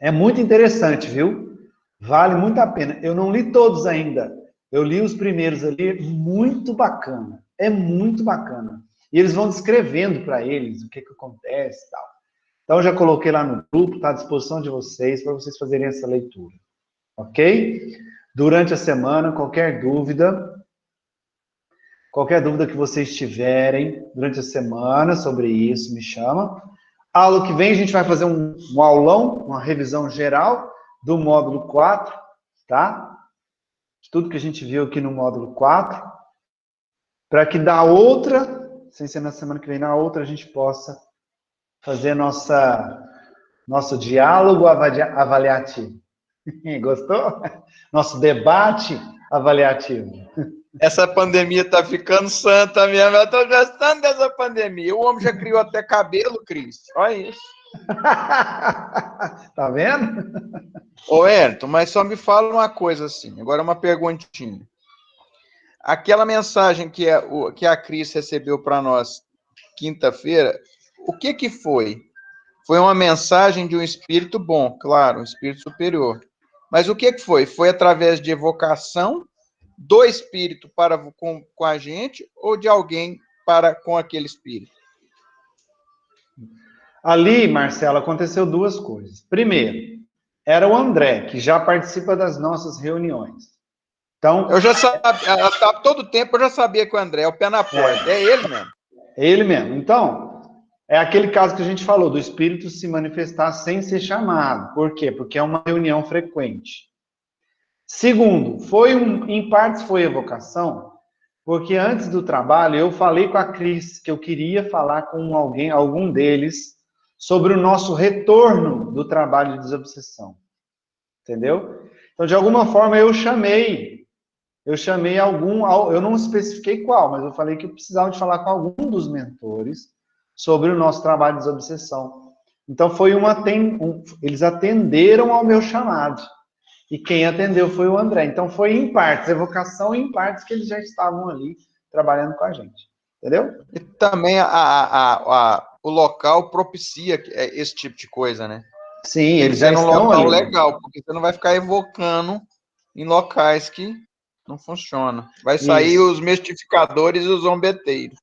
É muito interessante, viu? Vale muito a pena. Eu não li todos ainda. Eu li os primeiros ali, muito bacana. É muito bacana. E eles vão descrevendo para eles o que acontece e tal. Então, eu já coloquei lá no grupo, está à disposição de vocês, para vocês fazerem essa leitura. Ok? Durante a semana, qualquer dúvida que vocês tiverem durante a semana sobre isso, me chama. Aula que vem, a gente vai fazer um aulão, uma revisão geral do módulo 4, tá? De tudo que a gente viu aqui no módulo 4, para que da outra, sem ser na semana que vem, na outra a gente possa fazer nosso diálogo avaliativo. Gostou? Nosso debate avaliativo. Essa pandemia tá ficando santa mesmo. Eu tô gostando dessa pandemia. O homem já criou até cabelo, Cris. Olha isso. Tá vendo? Ô, Elton, mas só me fala uma coisa assim. Agora uma perguntinha. Aquela mensagem que a Cris recebeu para nós quinta-feira, o que foi? Foi uma mensagem de um espírito bom, claro, um espírito superior. Mas o que foi? Foi através de evocação do espírito para com a gente ou de alguém para com aquele espírito? Ali, Marcelo, aconteceu duas coisas. Primeiro, era o André, que já participa das nossas reuniões. Então, eu já sabia, todo tempo eu já sabia que o André é o pé na porta. É ele mesmo. É ele mesmo. Então, é aquele caso que a gente falou, do espírito se manifestar sem ser chamado. Por quê? Porque é uma reunião frequente. Segundo, em partes foi evocação, porque antes do trabalho eu falei com a Cris que eu queria falar com algum deles, sobre o nosso retorno do trabalho de desobsessão. Entendeu? Então, de alguma forma, eu chamei eu não especifiquei qual, mas eu falei que eu precisava de falar com algum dos mentores sobre o nosso trabalho de desobsessão. Então, eles atenderam ao meu chamado. E quem atendeu foi o André. Então, foi em partes, evocação em partes que eles já estavam ali trabalhando com a gente. Entendeu? E também o local propicia esse tipo de coisa, né? Sim, eles já estão local ali. Legal, porque você não vai ficar evocando em locais que... Não funciona. Vai sair Isso. os mistificadores e os zombeteiros.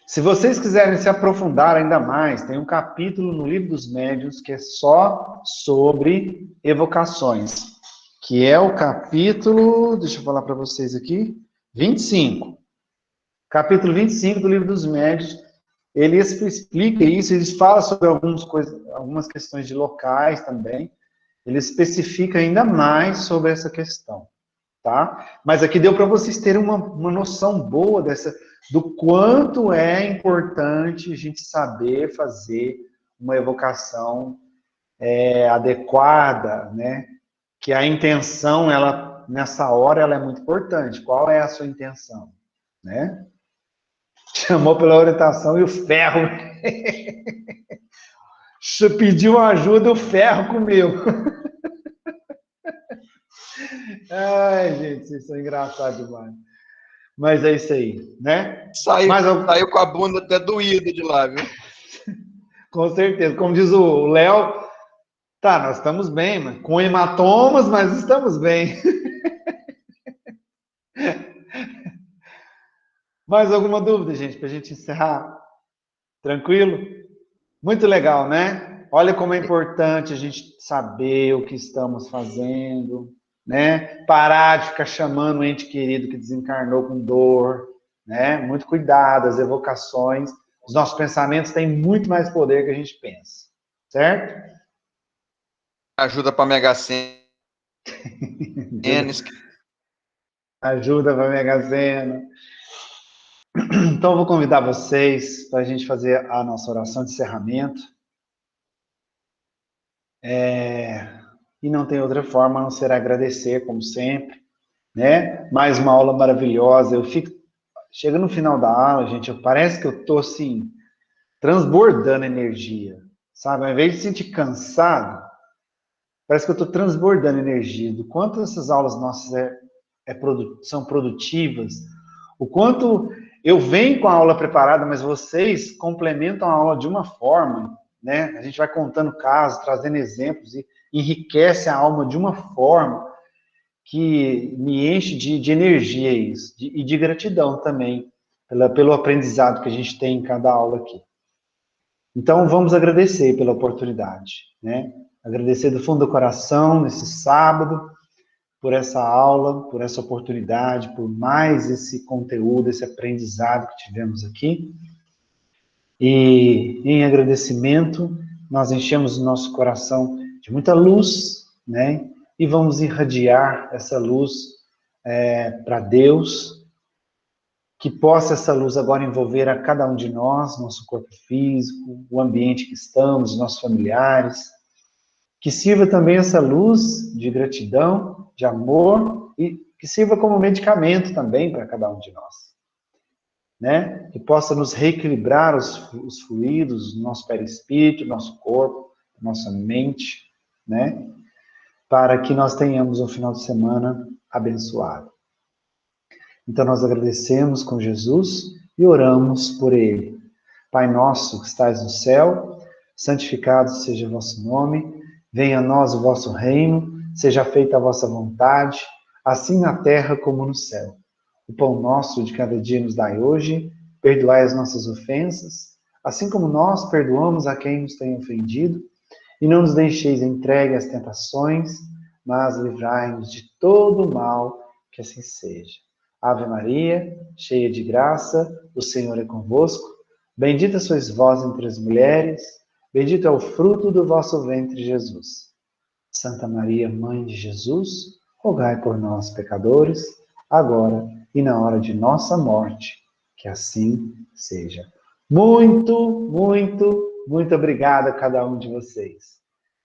Se vocês quiserem se aprofundar ainda mais, tem um capítulo no Livro dos Médiuns que é só sobre evocações, que é o capítulo, deixa eu falar para vocês aqui, 25. Capítulo 25 do Livro dos Médiuns, ele explica isso, ele fala sobre algumas questões de locais também, ele especifica ainda mais sobre essa questão, tá? Mas aqui deu para vocês terem uma noção boa do quanto é importante a gente saber fazer uma evocação adequada, né? Que a intenção, nessa hora, ela é muito importante. Qual é a sua intenção, né? Chamou pela orientação e o ferro. Pediu ajuda, o ferro comeu. Ai, gente, vocês são engraçados demais. Mas é isso aí, né? Saiu com a bunda até doída de lá, viu? Com certeza. Como diz o Léo, tá, nós estamos bem, mas com hematomas, mas estamos bem. Mais alguma dúvida, gente, para a gente encerrar? Tranquilo? Muito legal, né? Olha como é importante a gente saber o que estamos fazendo, né? Parar de ficar chamando o ente querido que desencarnou com dor, né? Muito cuidado, as evocações. Os nossos pensamentos têm muito mais poder que a gente pensa, certo? Ajuda para Mega Sena. Ajuda para Mega Sena. Então, eu vou convidar vocês para a gente fazer a nossa oração de encerramento. E não tem outra forma a não ser agradecer, como sempre, né? Mais uma aula maravilhosa. Chega no final da aula, gente, parece que eu estou, assim, transbordando energia, sabe? Ao invés de sentir cansado, parece que eu estou transbordando energia. Do quanto essas aulas nossas são produtivas, o quanto eu venho com a aula preparada, mas vocês complementam a aula de uma forma, né? A gente vai contando casos, trazendo exemplos e enriquece a alma de uma forma que me enche de energia isso, e de gratidão também pelo aprendizado que a gente tem em cada aula aqui. Então, vamos agradecer pela oportunidade, né? Agradecer do fundo do coração, nesse sábado, por essa aula, por essa oportunidade, por mais esse conteúdo, esse aprendizado que tivemos aqui. E, em agradecimento, nós enchemos o nosso coração de muita luz, né? E vamos irradiar essa luz para Deus, que possa essa luz agora envolver a cada um de nós, nosso corpo físico, o ambiente que estamos, nossos familiares, que sirva também essa luz de gratidão, de amor, e que sirva como medicamento também para cada um de nós, né? Que possa nos reequilibrar os fluidos, nosso perispírito, nosso corpo, nossa mente, né? Para que nós tenhamos um final de semana abençoado. Então, nós agradecemos com Jesus e oramos por ele. Pai nosso que estais no céu, santificado seja o vosso nome, venha a nós o vosso reino, seja feita a vossa vontade, assim na terra como no céu. O pão nosso de cada dia nos dai hoje, perdoai as nossas ofensas, assim como nós perdoamos a quem nos tem ofendido, e não nos deixeis entregue às tentações, mas livrai-nos de todo o mal, que assim seja. Ave Maria, cheia de graça, o Senhor é convosco. Bendita sois vós entre as mulheres, bendito é o fruto do vosso ventre, Jesus. Santa Maria, Mãe de Jesus, rogai por nós, pecadores, agora e na hora de nossa morte, que assim seja. Muito, muito, muito obrigado a cada um de vocês.